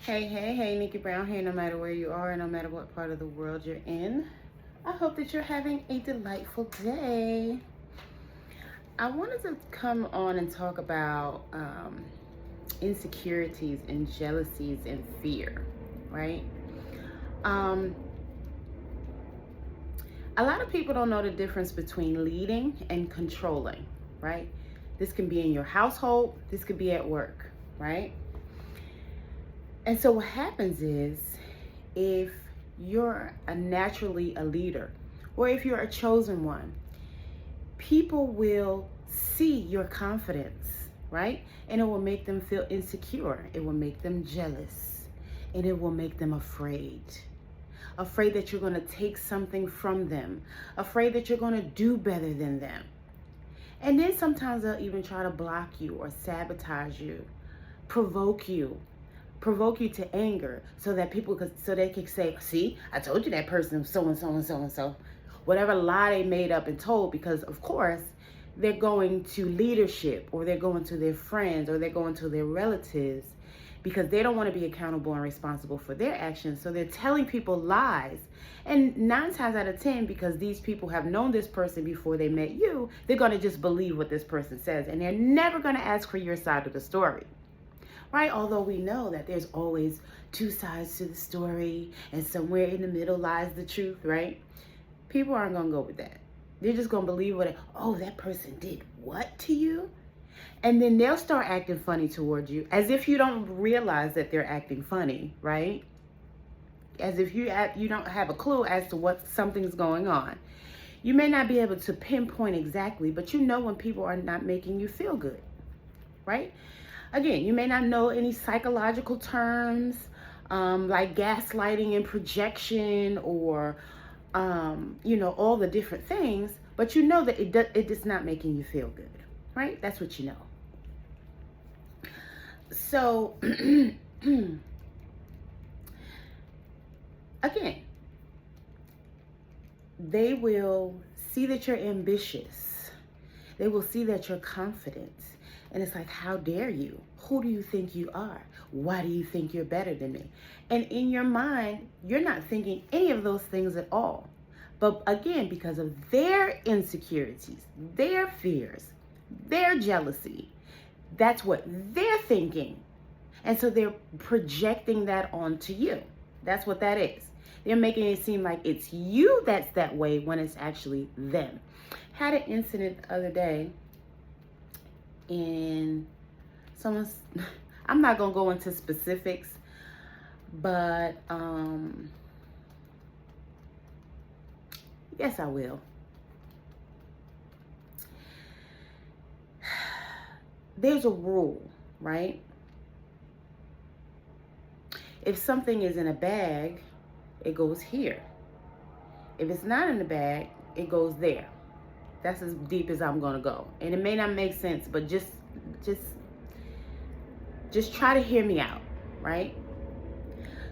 Hey, Nickie Brown here, no matter where you are and no matter what part of the world you're in. I hope that you're having a delightful day. I wanted to come on and talk about insecurities and jealousies and fear, right? A lot of people don't know the difference between leading and controlling, right? This can be in your household, this could be at work, right? And so what happens is, if you're naturally a leader, or if you're a chosen one, people will see your confidence, right? And it will make them feel insecure. It will make them jealous. And it will make them afraid. Afraid that you're going to take something from them. Afraid that you're going to do better than them. And then sometimes they'll even try to block you or sabotage you, provoke you to anger, so that they can say, see, I told you that person so and so and so and so. Whatever lie they made up and told, because of course they're going to leadership, or they're going to their friends, or they're going to their relatives, because they don't want to be accountable and responsible for their actions. So they're telling people lies. And 9 times out of 10, because these people have known this person before they met you, they're going to just believe what this person says, and they're never going to ask for your side of the story. Right? Although we know that there's always 2 sides to the story, and somewhere in the middle lies the truth, right? People aren't going to go with that. They're just going to believe that person did what to you? And then they'll start acting funny towards you, as if you don't realize that they're acting funny, right? As if you don't have a clue as to what something's going on. You may not be able to pinpoint exactly, but you know when people are not making you feel good, right? Again, you may not know any psychological terms like gaslighting and projection, or all the different things, but you know that it is not making you feel good, right? That's what you know. So again, they will see that you're ambitious. They will see that you're confident. And it's like, how dare you? Who do you think you are? Why do you think you're better than me? And in your mind, you're not thinking any of those things at all. But again, because of their insecurities, their fears, their jealousy, that's what they're thinking. And so they're projecting that onto you. That's what that is. They're making it seem like it's you that's that way, when it's actually them. Had an incident the other day. And I'm not gonna go into specifics, but yes, I will. There's a rule, right? If something is in a bag, it goes here. If it's not in the bag, it goes there. That's as deep as I'm gonna go. And it may not make sense, but just try to hear me out, right?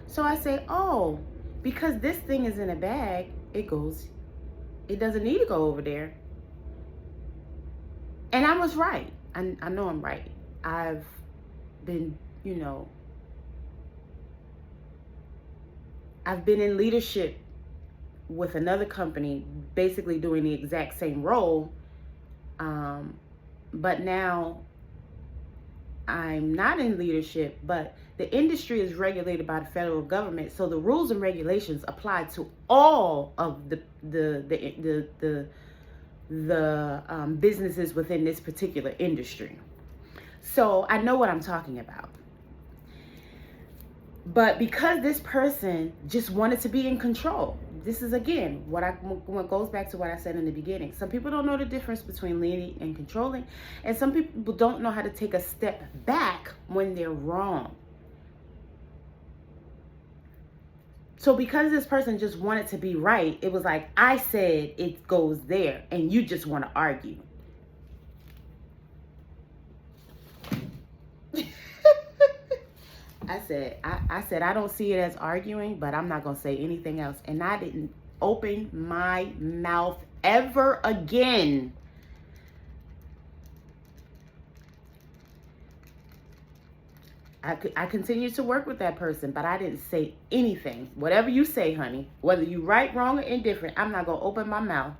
So I say, oh, because this thing is in a bag, it doesn't need to go over there. And I was right. I know I'm right. I've been, I've been in leadership with another company, basically doing the exact same role, but now I'm not in leadership, but the industry is regulated by the federal government, so the rules and regulations apply to all of the businesses within this particular industry. So I know what I'm talking about. But because this person just wanted to be in control, this is again what goes back to what I said in the beginning. Some people don't know the difference between leading and controlling, and some people don't know how to take a step back when they're wrong. So because this person just wanted to be right, it was like, I said it goes there, and you just want to argue. I said, I don't see it as arguing, but I'm not going to say anything else. And I didn't open my mouth ever again. I continued to work with that person, but I didn't say anything. Whatever you say, honey, whether you right, wrong, or indifferent, I'm not going to open my mouth.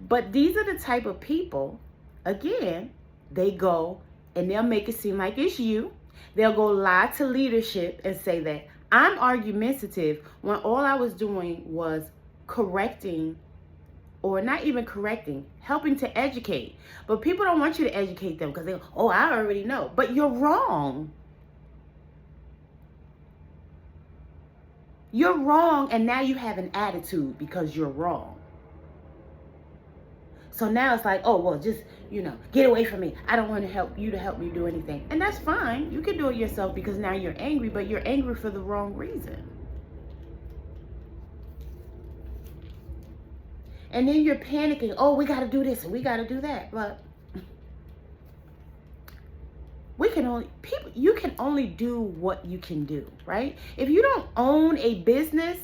But these are the type of people, again, they go and they'll make it seem like it's you. They'll go lie to leadership and say that I'm argumentative when all I was doing was correcting, or not even correcting, helping to educate. But people don't want you to educate them because they go, oh, I already know. But you're wrong. You're wrong, and now you have an attitude because you're wrong. So now it's like, oh, well, just, get away from me. I don't want to help you to help me do anything. And that's fine. You can do it yourself because now you're angry, but you're angry for the wrong reason. And then you're panicking. Oh, we got to do this and we got to do that. But you can only do what you can do, right? If you don't own a business,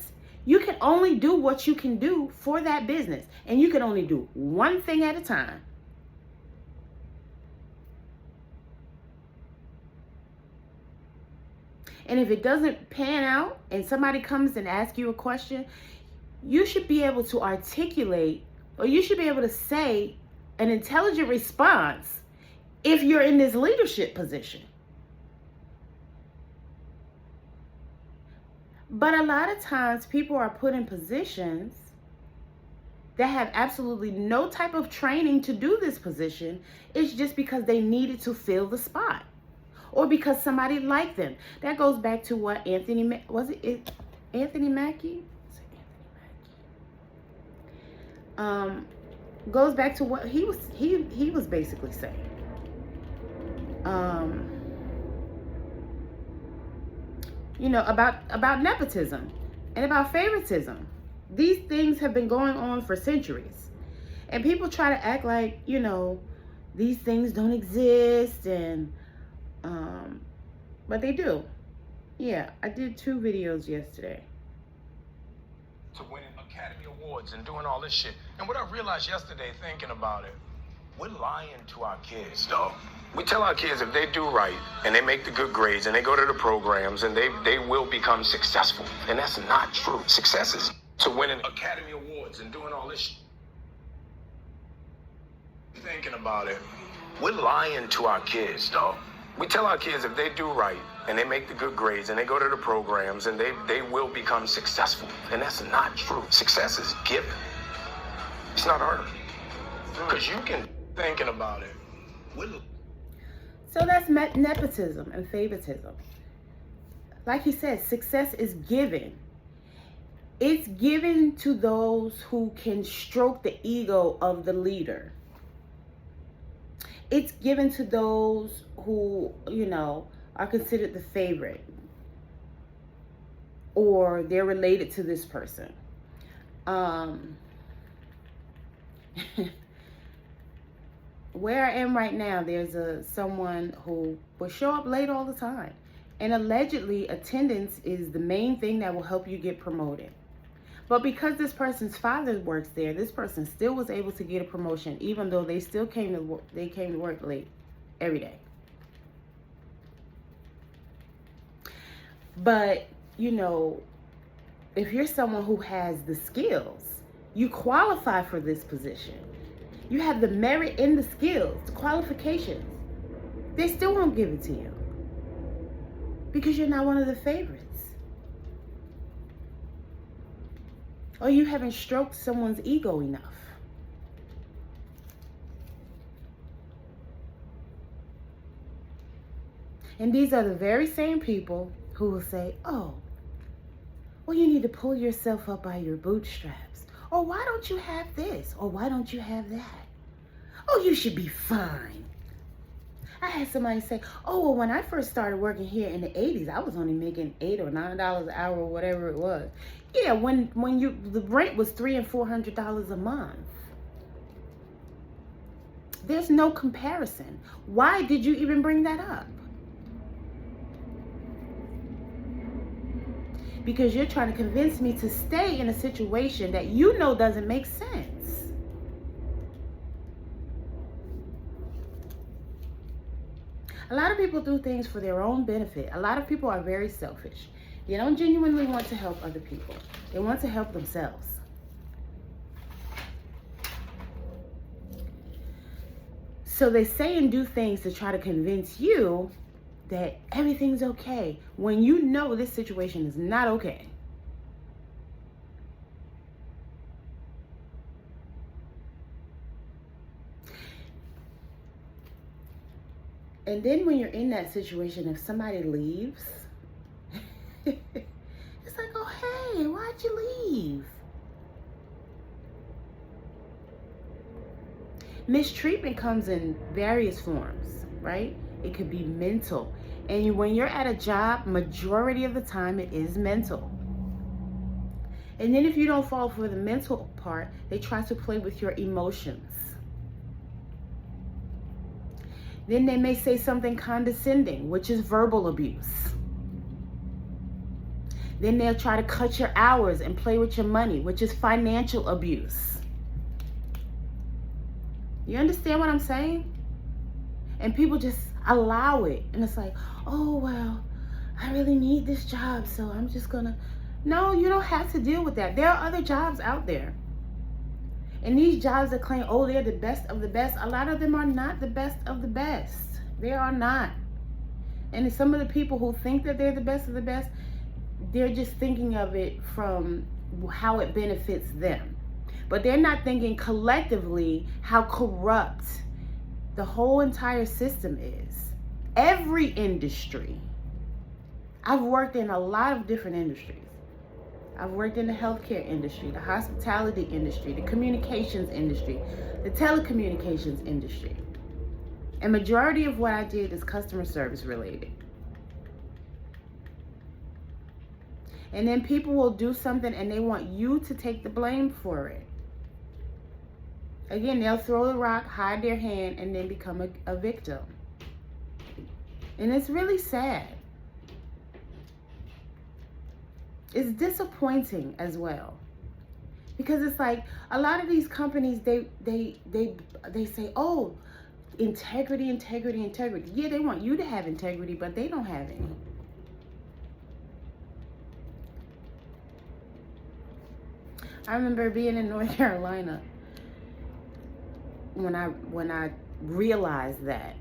you can only do what you can do for that business. And you can only do one thing at a time. And if it doesn't pan out and somebody comes and asks you a question, you should be able to articulate, or you should be able to say an intelligent response if you're in this leadership position. But a lot of times people are put in positions that have absolutely no type of training to do this position. It's just because they needed to fill the spot, or because somebody liked them. That goes back to what Anthony Mackie? Goes back to what he was basically saying. About nepotism and about favoritism. These things have been going on for centuries. And people try to act like, these things don't exist, and but they do. Yeah, I did 2 videos yesterday. To winning Academy Awards and doing all this shit. And what I realized yesterday thinking about it, we're lying to our kids, though. We tell our kids if they do right and they make the good grades and they go to the programs and they will become successful. And that's not true. Success is to winning Academy Awards and doing all this shit. Thinking about it, we're lying to our kids, though. We tell our kids if they do right and they make the good grades and they go to the programs and they will become successful. And that's not true. Success is given. It's not earned. Because you can thinking about it. So that's nepotism and favoritism. Like he said, success is given. It's given to those who can stroke the ego of the leader. It's given to those who, are considered the favorite, or they're related to this person. Where I am right now, there's someone who will show up late all the time. And allegedly, attendance is the main thing that will help you get promoted. But because this person's father works there, this person still was able to get a promotion, even though they still came to work late every day. But, if you're someone who has the skills, you qualify for this position. You have the merit in the skills, the qualifications. They still won't give it to you because you're not one of the favorites. Or you haven't stroked someone's ego enough. And these are the very same people who will say, oh, well, you need to pull yourself up by your bootstraps. Or why don't you have this? Or why don't you have that? Oh, you should be fine. I had somebody say, oh, well, when I first started working here in the 80s, I was only making $8 or $9 an hour or whatever it was. Yeah, when the rent was $300 and $400 a month. There's no comparison. Why did you even bring that up? Because you're trying to convince me to stay in a situation that you know doesn't make sense. A lot of people do things for their own benefit. A lot of people are very selfish. They don't genuinely want to help other people. They want to help themselves. So they say and do things to try to convince you that everything's okay when you know this situation is not okay. And then when you're in that situation, if somebody leaves, it's like, oh, hey, why'd you leave? Mistreatment comes in various forms, right? It could be mental. And when you're at a job, majority of the time it is mental. And then if you don't fall for the mental part, they try to play with your emotions. Then they may say something condescending, which is verbal abuse. Then they'll try to cut your hours and play with your money, which is financial abuse. You understand what I'm saying? And people just allow it. And it's like, oh, well, I really need this job, so I'm just gonna. No, you don't have to deal with that. There are other jobs out there. And these jobs that claim, oh, they're the best of the best, a lot of them are not the best of the best. They are not. And some of the people who think that they're the best of the best, they're just thinking of it from how it benefits them. But they're not thinking collectively how corrupt the whole entire system is. Every industry. I've worked in a lot of different industries. I've worked in the healthcare industry, the hospitality industry, the communications industry, the telecommunications industry. And majority of what I did is customer service related. And then people will do something and they want you to take the blame for it. Again, they'll throw the rock, hide their hand, and then become a victim. And it's really sad. It's disappointing as well, because it's like a lot of these companies, they say, oh, integrity. Yeah, they want you to have integrity, but they don't have any. I remember being in North Carolina when I realized that.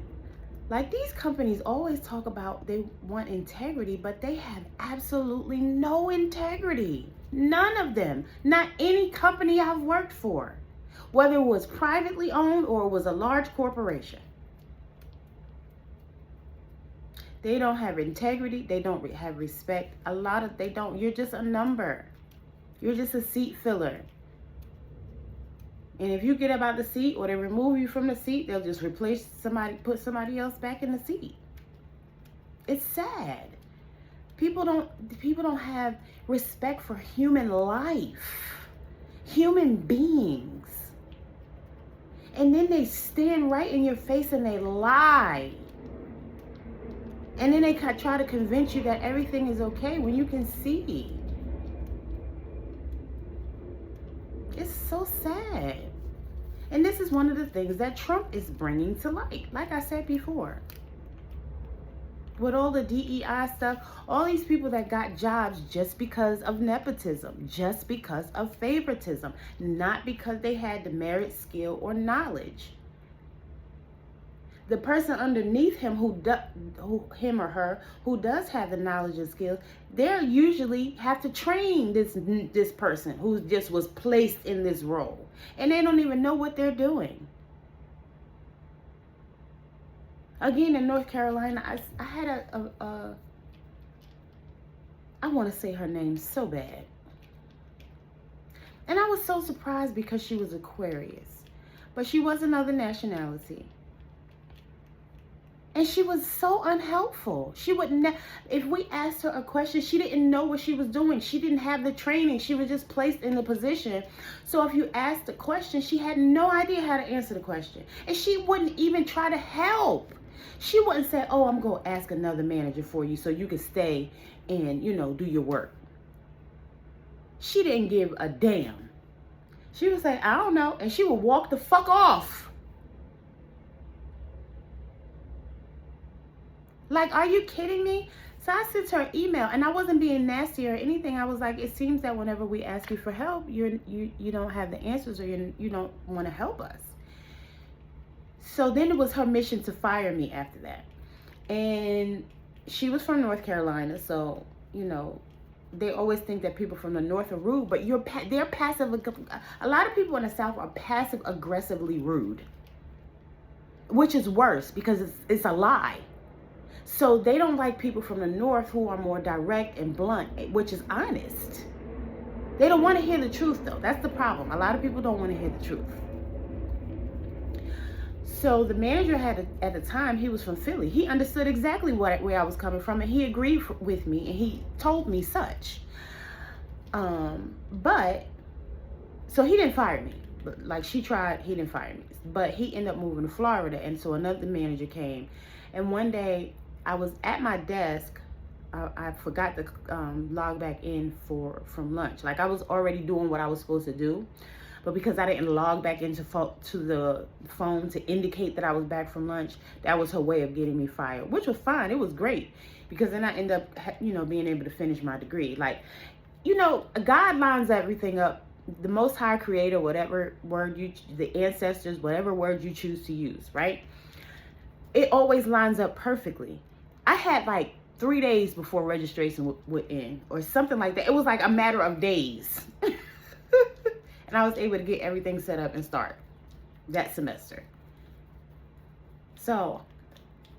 Like, these companies always talk about they want integrity, but they have absolutely no integrity. None of them. Not any company I've worked for. Whether it was privately owned or it was a large corporation. They don't have integrity. They don't have respect. They don't. You're just a number. You're just a seat filler. And if you get up out the seat or they remove you from the seat, they'll just put somebody else back in the seat. It's sad. People don't have respect for human life, human beings. And then they stand right in your face and they lie. And then they try to convince you that everything is okay when you can see. It's so sad. And this is one of the things that Trump is bringing to light. Like I said before. With all the DEI stuff, all these people that got jobs just because of nepotism, just because of favoritism, not because they had the merit, skill, or knowledge. The person underneath him him or her who does have the knowledge and skills, they usually have to train this person who just was placed in this role, and they don't even know what they're doing. Again, in North Carolina, I had I want to say her name so bad, and I was so surprised because she was Aquarius, but she was another nationality. And she was so unhelpful. She would if we asked her a question, she didn't know what she was doing. She didn't have the training. She was just placed in the position. So if you asked a question, she had no idea how to answer the question. And she wouldn't even try to help. She wouldn't say, oh, I'm going to ask another manager for you so you can stay and, do your work. She didn't give a damn. She would say, I don't know. And she would walk the fuck off. Like, are you kidding me? So I sent her an email, and I wasn't being nasty or anything. I was like, it seems that whenever we ask you for help, you don't have the answers, or you don't want to help us. So then it was her mission to fire me after that. And she was from North Carolina, so, you know, they always think that people from the North are rude, but they're passive. A lot of people in the South are passive aggressively rude, which is worse because it's a lie. So they don't like people from the North who are more direct and blunt, which is honest. They don't want to hear the truth, though. That's the problem. A lot of people don't want to hear the truth. So the manager at the time, he was from Philly. He understood exactly where I was coming from, and he agreed with me, and he told me such. But so he didn't fire me. But like she tried, he didn't fire me. But he ended up moving to Florida, and so another manager came. And one day I was at my desk. I forgot to log back in from lunch. Like, I was already doing what I was supposed to do. But because I didn't log back into the phone to indicate that I was back from lunch, that was her way of getting me fired, which was fine. It was great because then I ended up, being able to finish my degree. Like, God lines everything up. The Most High Creator, whatever word the ancestors, whatever word you choose to use, right? It always lines up perfectly. I had like 3 days before registration would end or something like that. It was like a matter of days. And I was able to get everything set up and start that semester. So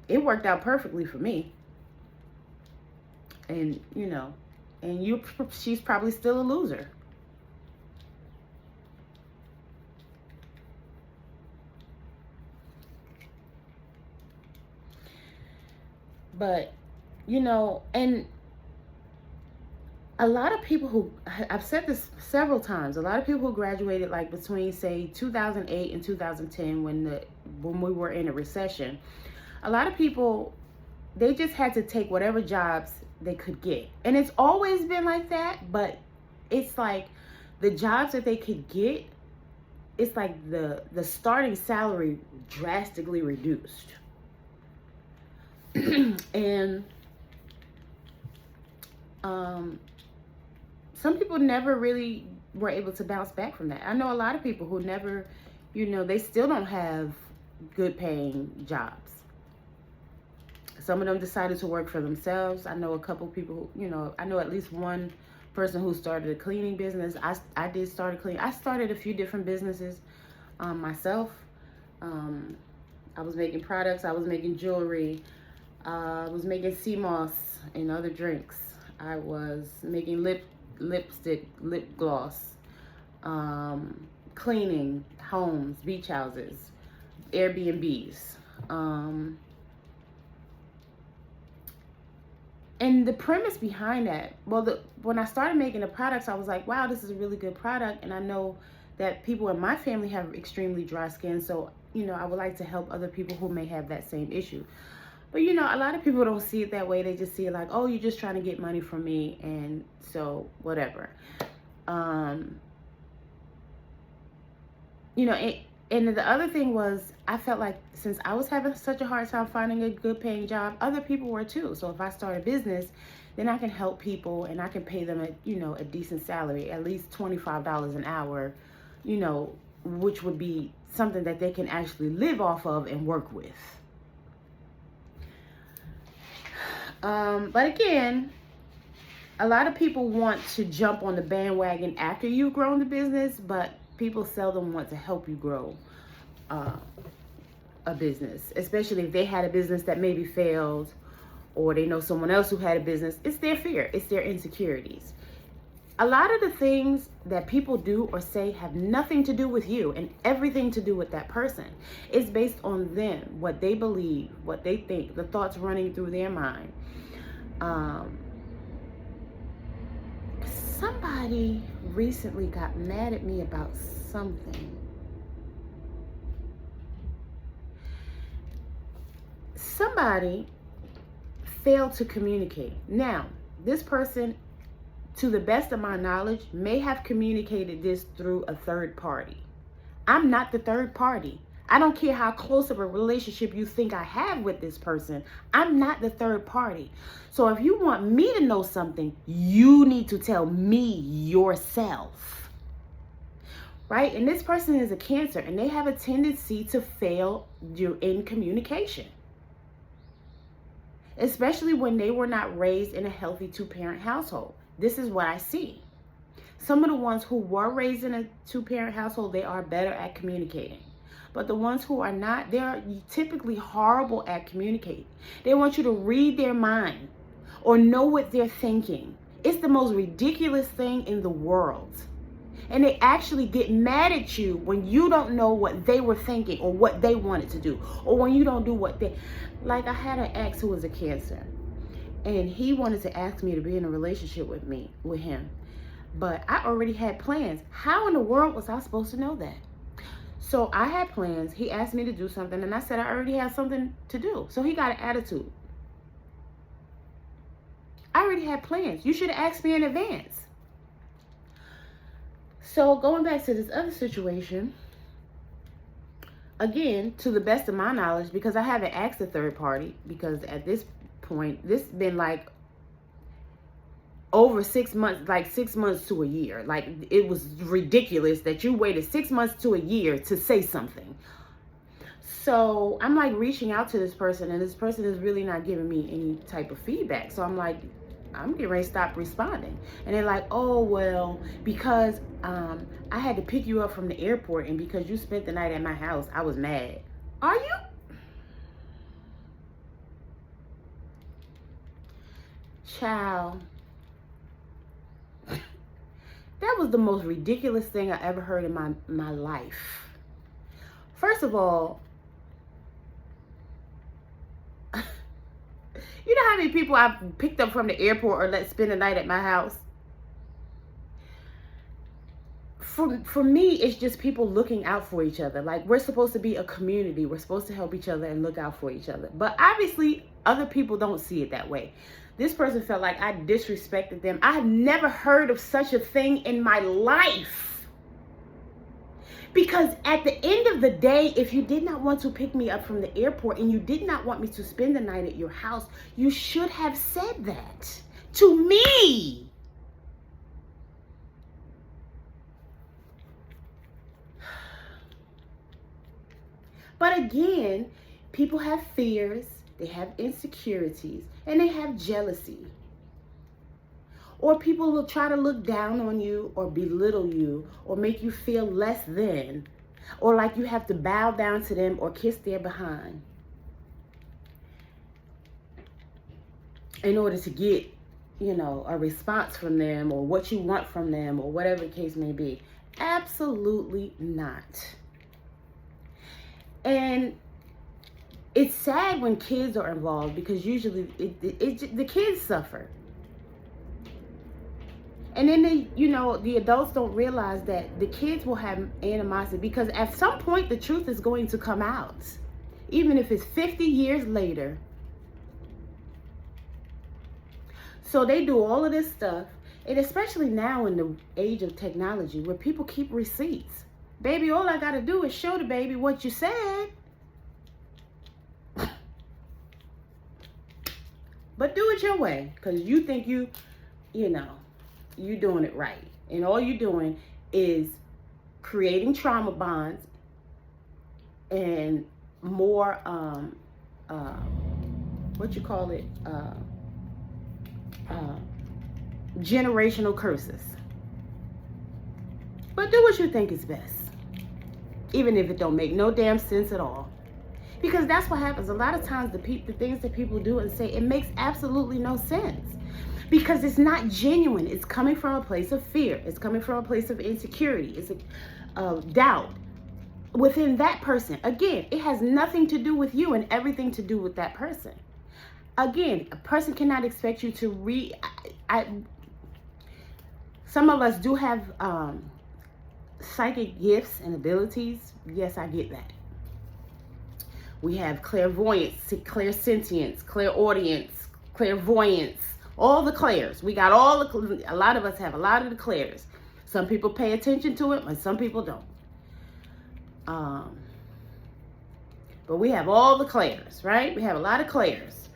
it worked out perfectly for me. And, she's probably still a loser. But, and a lot of people who, I've said this several times, a lot of people who graduated like between, say, 2008 and 2010 when we were in a recession, a lot of people, they just had to take whatever jobs they could get. And it's always been like that, but it's like the jobs that they could get, it's like the starting salary drastically reduced. And some people never really were able to bounce back from that. I know a lot of people who never, they still don't have good paying jobs. Some of them decided to work for themselves. I know a couple people, I know at least one person who started a cleaning business. I did start a cleaning. I started a few different businesses myself. I was making products. I was making jewelry. I was making sea moss and other drinks. I was making lipstick, lip gloss, cleaning homes, beach houses, Airbnbs. And the premise behind that, when I started making the products, I was like, wow, this is a really good product. And I know that people in my family have extremely dry skin. So, I would like to help other people who may have that same issue. But, a lot of people don't see it that way. They just see it like, oh, you're just trying to get money from me. And so whatever. And the other thing was, I felt like since I was having such a hard time finding a good paying job, other people were too. So if I start a business, then I can help people and I can pay them a decent salary, at least $25 an hour, which would be something that they can actually live off of and work with. But again, a lot of people want to jump on the bandwagon after you've grown the business, but people seldom want to help you grow a business, especially if they had a business that maybe failed or they know someone else who had a business. It's their fear. It's their insecurities. A lot of the things that people do or say have nothing to do with you and everything to do with that person. It's based on them, what they believe, what they think, the thoughts running through their mind. Somebody recently got mad at me about something. Somebody failed to communicate. Now, this person, to the best of my knowledge, may have communicated this through a third party. I'm not the third party. I don't care how close of a relationship you think I have with this person. I'm not the third party. So if you want me to know something, you need to tell me yourself. Right? And this person is a Cancer, and they have a tendency to fail you in communication. Especially when they were not raised in a healthy two-parent household. This is what I see. Some of the ones who were raised in a two-parent household, they are better at communicating. But the ones who are not, they're typically horrible at communicating. They want you to read their mind or know what they're thinking. It's the most ridiculous thing in the world. And they actually get mad at you when you don't know what they were thinking or what they wanted to do. Or when you don't do what they... Like, I had an ex who was a Cancer. And he wanted to ask me to be in a relationship with him. But I already had plans. How in the world was I supposed to know that? So I had plans. He asked me to do something, and I said I already had something to do. So he got an attitude. I already had plans. You should have asked me in advance. So going back to this other situation, again, to the best of my knowledge, because I haven't asked a third party, because at this point, this has been like over 6 months, like 6 months to a year. Like, it was ridiculous that you waited 6 months to a year to say something. So I'm like reaching out to this person, and this person is really not giving me any type of feedback. So I'm like, I'm getting ready to stop responding. And they're like, oh, well, because I had to pick you up from the airport, and because you spent the night at my house, I was mad. Are you? Child. That was the most ridiculous thing I ever heard in my life. First of all, you know how many people I've picked up from the airport or let spend the night at my house? For me, it's just people looking out for each other. Like, we're supposed to be a community. We're supposed to help each other and look out for each other. But obviously, other people don't see it that way. This person felt like I disrespected them. I have never heard of such a thing in my life. Because at the end of the day, if you did not want to pick me up from the airport and you did not want me to spend the night at your house, you should have said that to me. But again, people have fears, they have insecurities, and they have jealousy. Or people will try to look down on you or belittle you or make you feel less than, or like you have to bow down to them or kiss their behind in order to get, you know, a response from them or what you want from them or whatever the case may be. Absolutely not. And it's sad when kids are involved, because usually the kids suffer. And then they, you know, the adults don't realize that the kids will have animosity, because at some point the truth is going to come out. Even if it's 50 years later. So they do all of this stuff. And especially now in the age of technology where people keep receipts. Baby, all I got to do is show the baby what you said. But do it your way, because you think you know, you doing it right. And all you're doing is creating trauma bonds and more, generational curses. But do what you think is best. Even if it don't make no damn sense at all. Because that's what happens. A lot of times the things that people do and say, it makes absolutely no sense. Because it's not genuine. It's coming from a place of fear. It's coming from a place of insecurity. It's a doubt within that person. Again, it has nothing to do with you and everything to do with that person. Again, a person cannot expect you to some of us do have psychic gifts and abilities. Yes, I get that. We have clairvoyance, clairsentience, clairaudience, clairvoyance, all the clairs. We got a lot of us have a lot of the clairs. Some people pay attention to it, but some people don't. But we have all the Claires, right? We have a lot of Claires.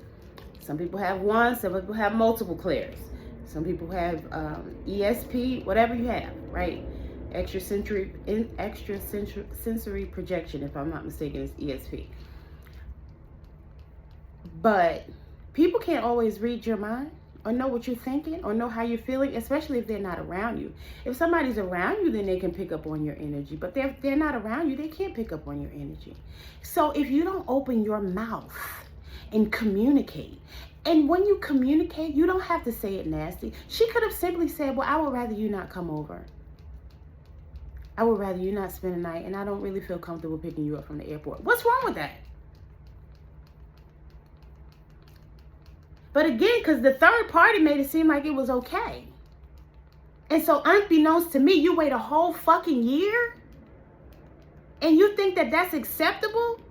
Some people have one, some people have multiple Claires. Some people have ESP, whatever you have, right? Extrasensory projection, if I'm not mistaken, is ESP. But people can't always read your mind or know what you're thinking or know how you're feeling, especially if they're not around you. If somebody's around you, then they can pick up on your energy. But if they're not around you, they can't pick up on your energy. So if you don't open your mouth and communicate, and when you communicate, you don't have to say it nasty. She could have simply said, well, I would rather you not come over. I would rather you not spend the night, and I don't really feel comfortable picking you up from the airport. What's wrong with that? But again, because the third party made it seem like it was okay. And so unbeknownst to me, you wait a whole fucking year? And you think that that's acceptable?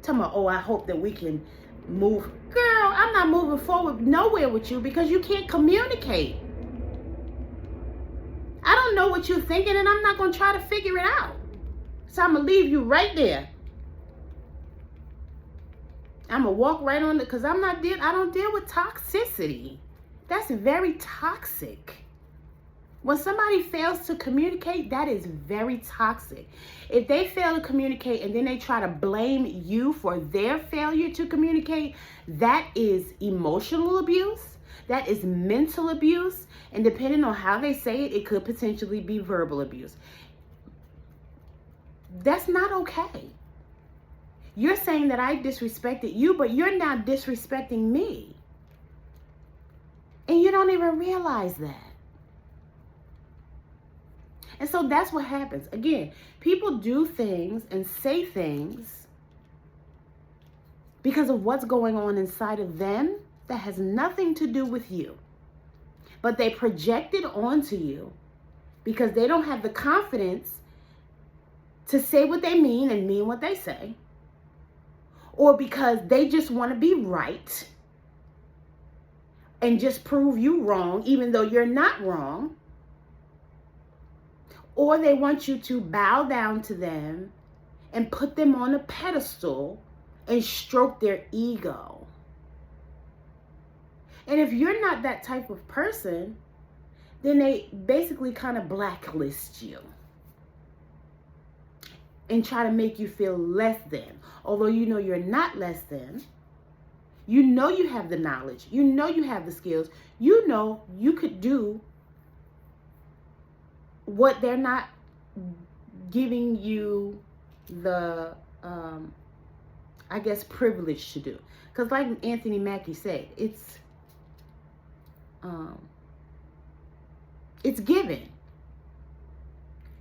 Tell me, oh, I hope that we can move. Girl, I'm not moving forward nowhere with you because you can't communicate. I don't know what you're thinking, and I'm not going to try to figure it out. So I'm going to leave you right there. I'm going to walk right on it because I don't deal with toxicity. That's very toxic. When somebody fails to communicate, that is very toxic. If they fail to communicate and then they try to blame you for their failure to communicate, that is emotional abuse. That is mental abuse. And depending on how they say it, it could potentially be verbal abuse. That's not okay. You're saying that I disrespected you, but you're now disrespecting me. And you don't even realize that. And so that's what happens. Again, people do things and say things because of what's going on inside of them that has nothing to do with you. But they project it onto you because they don't have the confidence to say what they mean and mean what they say. Or because they just want to be right and just prove you wrong, even though you're not wrong. Or they want you to bow down to them and put them on a pedestal and stroke their ego. And if you're not that type of person, then they basically kind of blacklist you and try to make you feel less than. Although you know you're not less than. You know you have the knowledge. You know you have the skills. You know you could do what they're not giving you the, I guess, privilege to do. Because like Anthony Mackie said, it's given.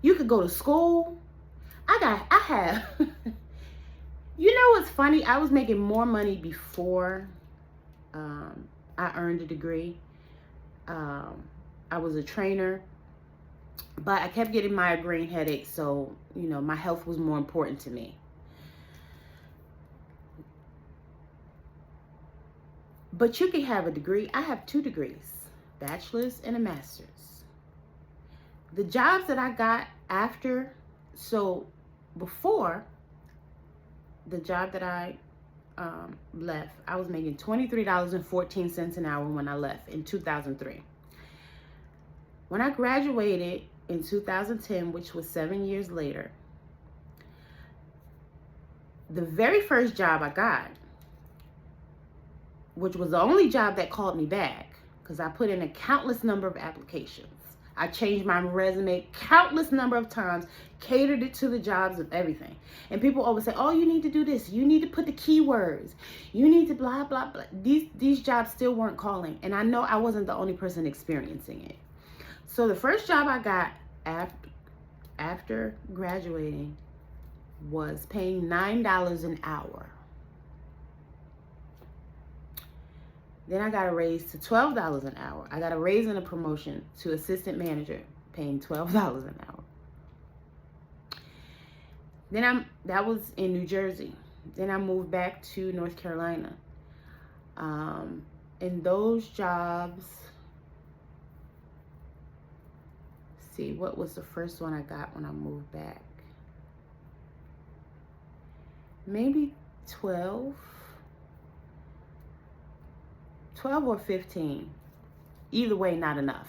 You could go to school. I have, you know what's funny? I was making more money before I earned a degree. I was a trainer. But I kept getting migraine headaches, so, you know, my health was more important to me. But you can have a degree. I have 2 degrees, bachelor's and a master's. The jobs that I got after, so before the job that I left, I was making $23.14 an hour when I left in 2003. When I graduated in 2010, which was 7 years later, the very first job I got, which was the only job that called me back, because I put in a countless number of applications. I changed my resume countless number of times, catered it to the jobs of everything. And people always say, oh, you need to do this. You need to put the keywords. You need to blah, blah, blah. These jobs still weren't calling. And I know I wasn't the only person experiencing it. So the first job I got after graduating was paying $9 an hour. Then I got a raise to $12 an hour. I got a raise and a promotion to assistant manager, paying $12 an hour. Then that was in New Jersey. Then I moved back to North Carolina. And those jobs, see, what was the first one I got when I moved back? Maybe 12 or 15. Either way, not enough.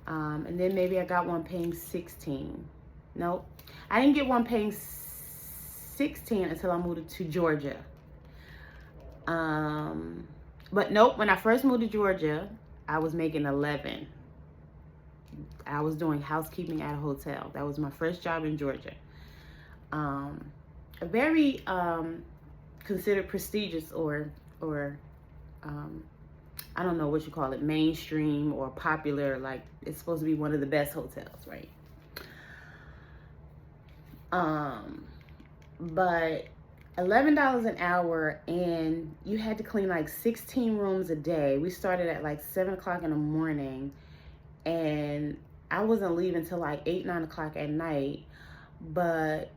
And then maybe I got one paying 16. Nope. I didn't get one paying 16 until I moved to Georgia. But nope, when I first moved to Georgia, I was making 11. I was doing housekeeping at a hotel. That was my first job in Georgia. A very considered prestigious or I don't know what you call it, mainstream or popular, like it's supposed to be one of the best hotels, right? But $11 an hour, and you had to clean like 16 rooms a day. We started at like 7 o'clock in the morning, and I wasn't leaving till like 8, 9 o'clock at night. But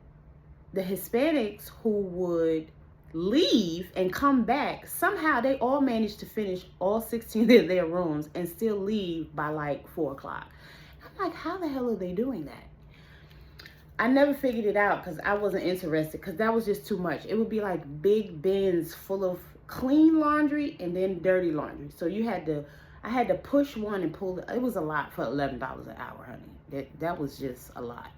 the Hispanics who would leave and come back, somehow they all managed to finish all 16 of their rooms and still leave by like 4 o'clock. I'm like, how the hell are they doing that? I never figured it out because I wasn't interested, because that was just too much. It would be like big bins full of clean laundry and then dirty laundry. So I had to push one and pull it. It was a lot for $11 an hour, honey. That was just a lot.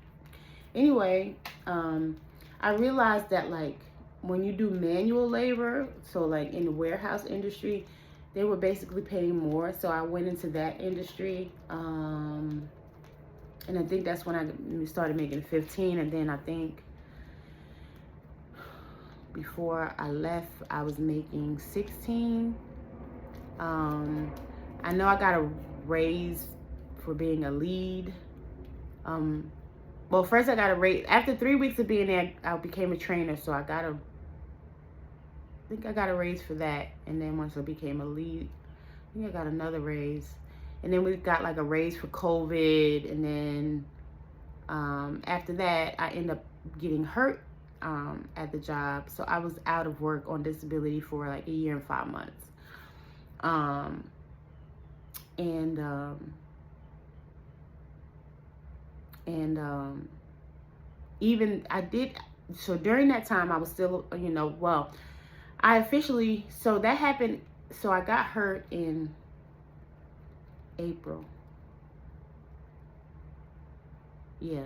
Anyway, I realized that like when you do manual labor, so like in the warehouse industry, they were basically paying more. So I went into that industry. And I think that's when I started making 15. And then I think before I left, I was making 16. I know I got a raise for being a lead. Well, first I got a raise. After 3 weeks of being there, I became a trainer. So I think I got a raise for that. And then once I became a lead, I think I got another raise. And then we got like a raise for COVID. And then after that, I ended up getting hurt at the job. So I was out of work on disability for like a year and 5 months. Even I did, so during that time I was still, well, I officially, so that happened, so I got hurt in April. Yeah.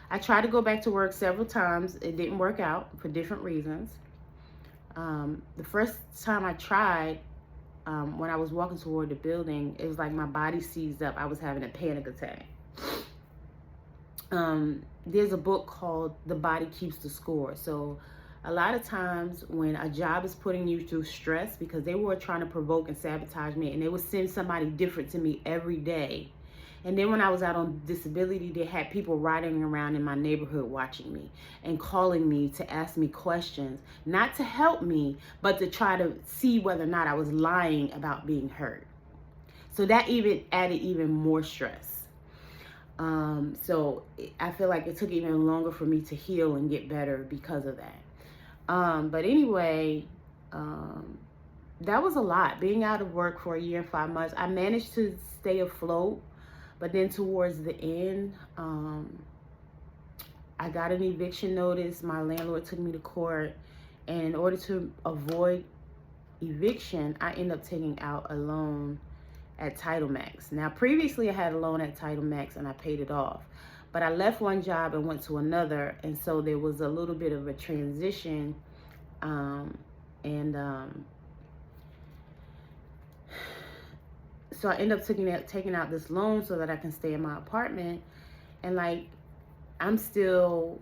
I tried to go back to work several times. It didn't work out for different reasons. The first time I tried, when I was walking toward the building, it was like my body seized up. I was having a panic attack. There's a book called The Body Keeps the Score. So a lot of times when a job is putting you through stress, because they were trying to provoke and sabotage me, and they would send somebody different to me every day. And then when I was out on disability, they had people riding around in my neighborhood watching me and calling me to ask me questions, not to help me, but to try to see whether or not I was lying about being hurt. So that even added even more stress. So I feel like it took even longer for me to heal and get better because of that. But anyway, that was a lot. Being out of work for a year and 5 months, I managed to stay afloat. But then towards the end, I got an eviction notice. My landlord took me to court. And in order to avoid eviction, I ended up taking out a loan at Title Max. Now, previously I had a loan at Title Max and I paid it off. But I left one job and went to another. And so there was a little bit of a transition. So I ended up taking out this loan so that I can stay in my apartment. And like, I'm still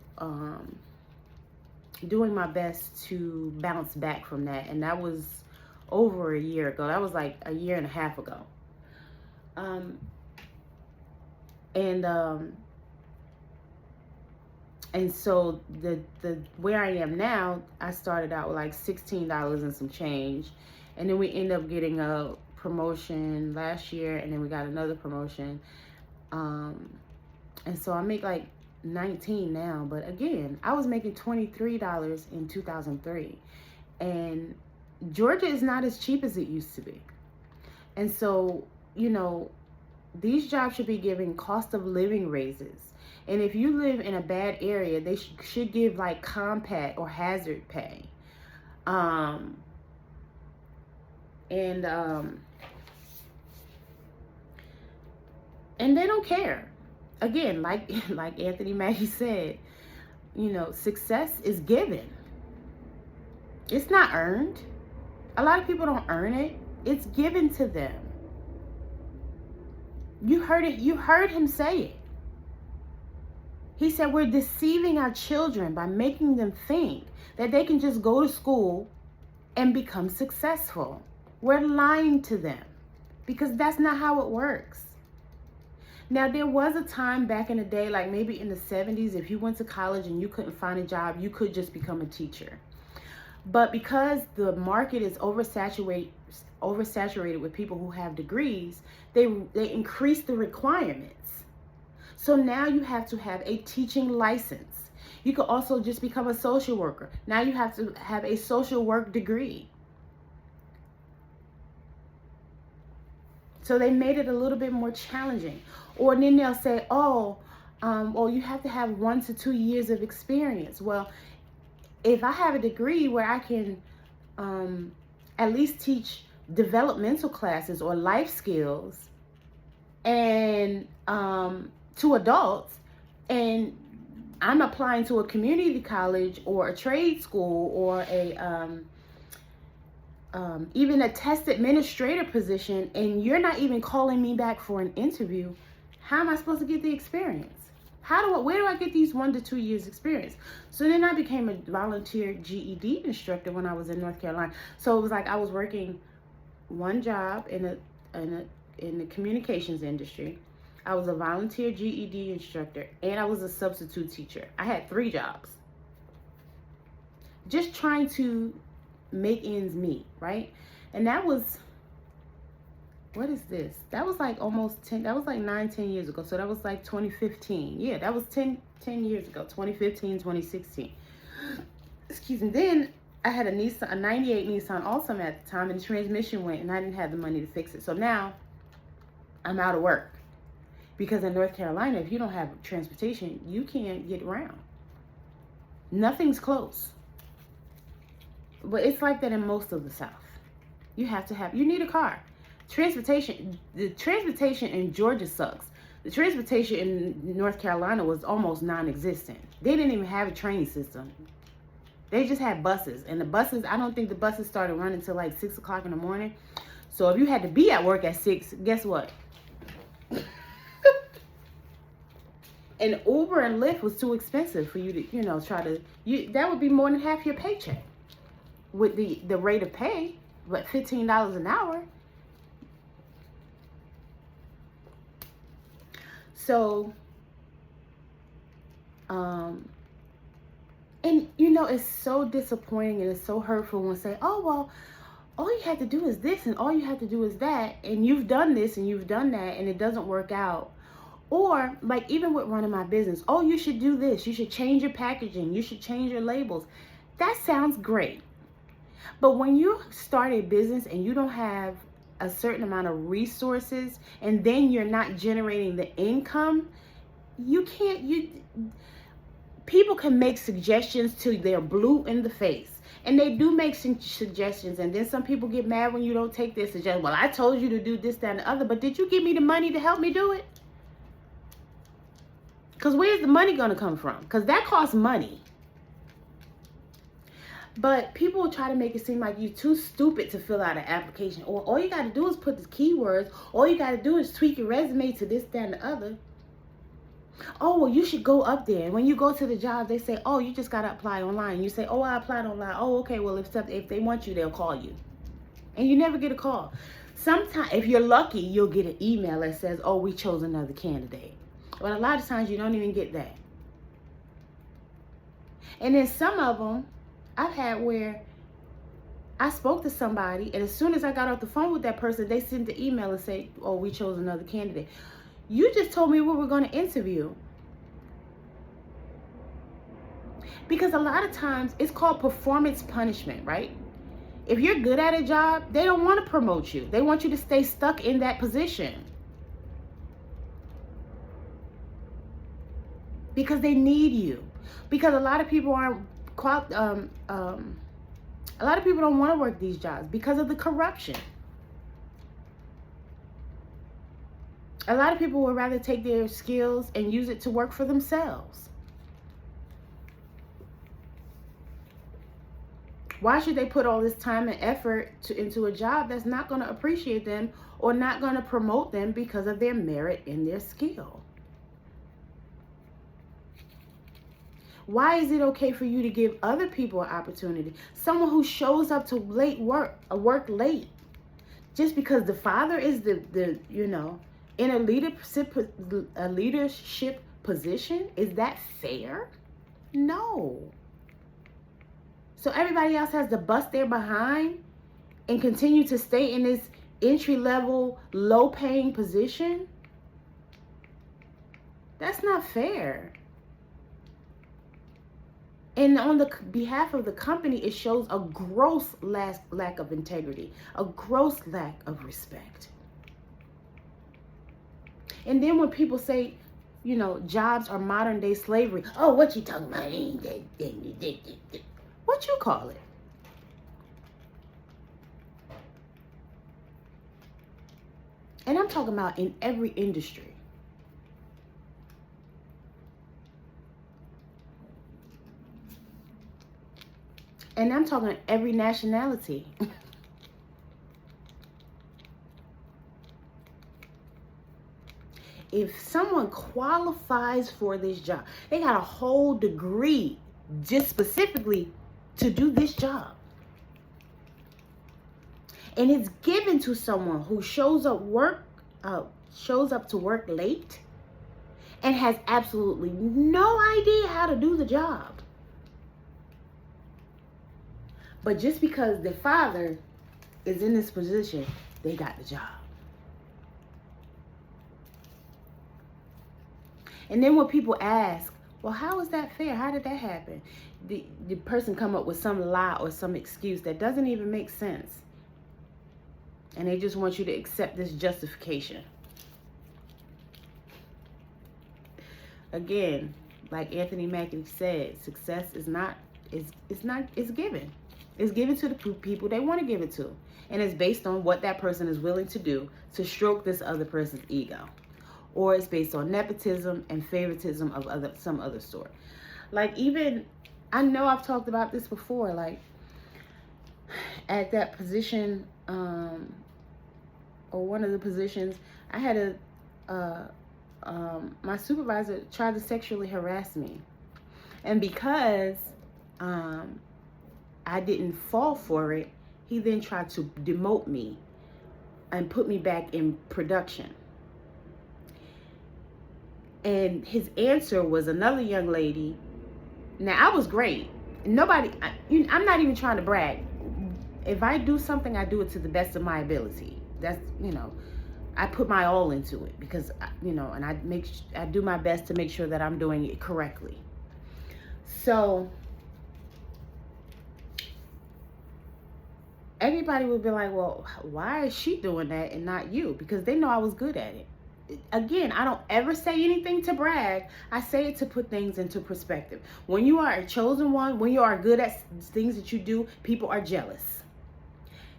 doing my best to bounce back from that. And that was over a year ago. That was like a year and a half ago. And so the where I am now, I started out with like $16 and some change. And then we end up getting a promotion last year, and then we got another promotion. And so I make like 19 now. But again, I was making $23 in 2003. And Georgia is not as cheap as it used to be. And so, these jobs should be giving cost of living raises. And if you live in a bad area, they should give like compact or hazard pay. Um, and they don't care. Again, like Anthony Mackie said, you know, success is given. It's not earned. A lot of people don't earn it. It's given to them. You heard it. You heard him say it. He said we're deceiving our children by making them think that they can just go to school and become successful. We're lying to them because that's not how it works. Now, there was a time back in the day, like maybe in the 70s, if you went to college and you couldn't find a job, you could just become a teacher. But because the market is oversaturated with people who have degrees, they increase the requirements. So now you have to have a teaching license. You could also just become a social worker. Now you have to have a social work degree. So they made it a little bit more challenging. Or then they'll say, oh, you have to have 1 to 2 years of experience. Well, if I have a degree where I can at least teach developmental classes or life skills and to adults, and I'm applying to a community college or a trade school or a even a test administrator position, and you're not even calling me back for an interview, how am I supposed to get the experience? Where do I get these 1 to 2 years experience? So then I became a volunteer GED instructor when I was in North Carolina. So it was like I was working one job in the communications industry. I was a volunteer GED instructor, and I was a substitute teacher. I had 3 jobs. Just trying to make ends meet, right? And that was, what is this? That was like almost 10, that was like 9-10 years ago. So that was like 2015. Yeah, that was 10 years ago, 2015, 2016. Excuse me. Then I had a 98 Nissan Altima at the time, and the transmission went, and I didn't have the money to fix it. So now I'm out of work. Because in North Carolina, if you don't have transportation, you can't get around. Nothing's close. But it's like that in most of the South. You need a car. The transportation in Georgia sucks. The transportation in North Carolina was almost non-existent. They didn't even have a train system. They just had buses. And the buses, I don't think the buses started running until like 6 o'clock in the morning. So if you had to be at work at 6, guess what? And Uber and Lyft was too expensive for you to, that would be more than half your paycheck. With the rate of pay, but $15 an hour. So, and it's so disappointing and it's so hurtful when they say, oh, well, all you have to do is this and all you have to do is that, and you've done this and you've done that, and it doesn't work out. Or like even with running my business, oh, you should do this. You should change your packaging. You should change your labels. That sounds great. But when you start a business and you don't have a certain amount of resources, and then you're not generating the income, people can make suggestions till they're blue in the face. And they do make some suggestions, and then some people get mad when you don't take their suggestion. Well, I told you to do this, that, and the other, but did you give me the money to help me do it? Because where's the money going to come from? Because that costs money. But people will try to make it seem like you're too stupid to fill out an application. Or all you got to do is put the keywords. All you got to do is tweak your resume to this, that, and the other. Oh, well, you should go up there. And when you go to the job, they say, oh, you just got to apply online. You say, oh, I applied online. Oh, okay, well, if they want you, they'll call you. And you never get a call. Sometimes, if you're lucky, you'll get an email that says, oh, we chose another candidate. But a lot of times, you don't even get that. And then some of them, I've had where I spoke to somebody, and as soon as I got off the phone with that person, they sent the email and say, oh, we chose another candidate. You just told me we were going to interview. Because a lot of times it's called performance punishment, right? If you're good at a job, they don't want to promote you. They want you to stay stuck in that position. Because they need you. Because a lot of people aren't A lot of people don't want to work these jobs because of the corruption. A lot of people would rather take their skills and use it to work for themselves. Why should they put all this time and effort into a job that's not going to appreciate them or not going to promote them because of their merit and their skill? Why is it okay for you to give other people an opportunity? Someone who shows up to work late, just because the father is the in a leadership position, is that fair? No. So everybody else has to bust their behind and continue to stay in this entry-level, low-paying position? That's not fair. And on the behalf of the company, it shows a gross lack of integrity, a gross lack of respect. And then when people say, jobs are modern day slavery, oh, what you talking about? What you call it? And I'm talking about in every industry. And I'm talking every nationality. If someone qualifies for this job, they got a whole degree just specifically to do this job. And it's given to someone who shows up to work late and has absolutely no idea how to do the job. But just because the father is in this position, they got the job. And then when people ask, well, how is that fair? How did that happen? The person come up with some lie or some excuse that doesn't even make sense. And they just want you to accept this justification. Again, like Anthony Mackie said, success is given. It's given to the people they want to give it to. And it's based on what that person is willing to do to stroke this other person's ego. Or it's based on nepotism and favoritism of some other sort. Like, even, I know I've talked about this before, like at that position, or one of the positions, I had my supervisor tried to sexually harass me. And because I didn't fall for it, he then tried to demote me and put me back in production. And his answer was another young lady. Now, I was great. I'm not even trying to brag. If I do something, I do it to the best of my ability. That's, I put my all into it because, and I do my best to make sure that I'm doing it correctly. So everybody would be like, well, why is she doing that and not you? Because they know I was good at it. Again, I don't ever say anything to brag. I say it to put things into perspective. When you are a chosen one, when you are good at things that you do, people are jealous.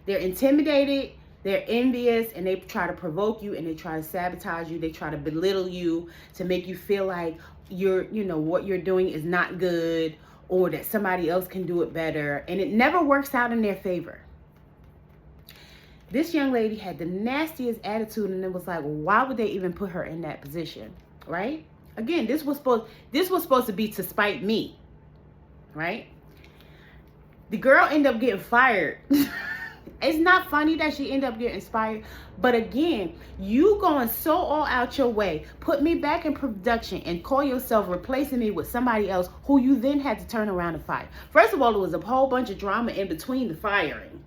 They're intimidated, they're envious, and they try to provoke you, and they try to sabotage you. They try to belittle you to make you feel like what you're doing is not good, or that somebody else can do it better. And it never works out in their favor. This young lady had the nastiest attitude, and it was like, well, why would they even put her in that position, right? Again, this was supposed to be to spite me, right? The girl ended up getting fired. It's not funny that she ended up getting fired, but again, you going so all out your way, put me back in production and call yourself replacing me with somebody else who you then had to turn around and fire. First of all, there was a whole bunch of drama in between the firing.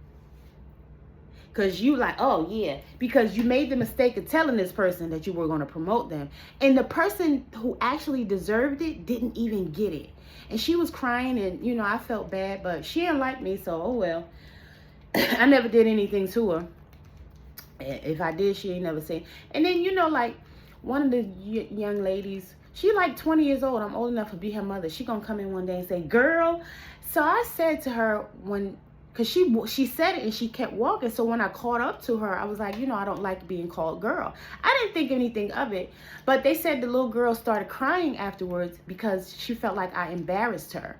Because you like, oh yeah, because you made the mistake of telling this person that you were going to promote them. And the person who actually deserved it didn't even get it. And she was crying, and I felt bad, but she didn't like me, so oh well. I never did anything to her. If I did, she ain't never said. And then, like one of the young ladies, she like 20 years old. I'm old enough to be her mother. She gonna come in one day and say, girl, so I said to her when Because she said it and she kept walking. So when I caught up to her, I was like, I don't like being called girl. I didn't think anything of it. But they said the little girl started crying afterwards because she felt like I embarrassed her.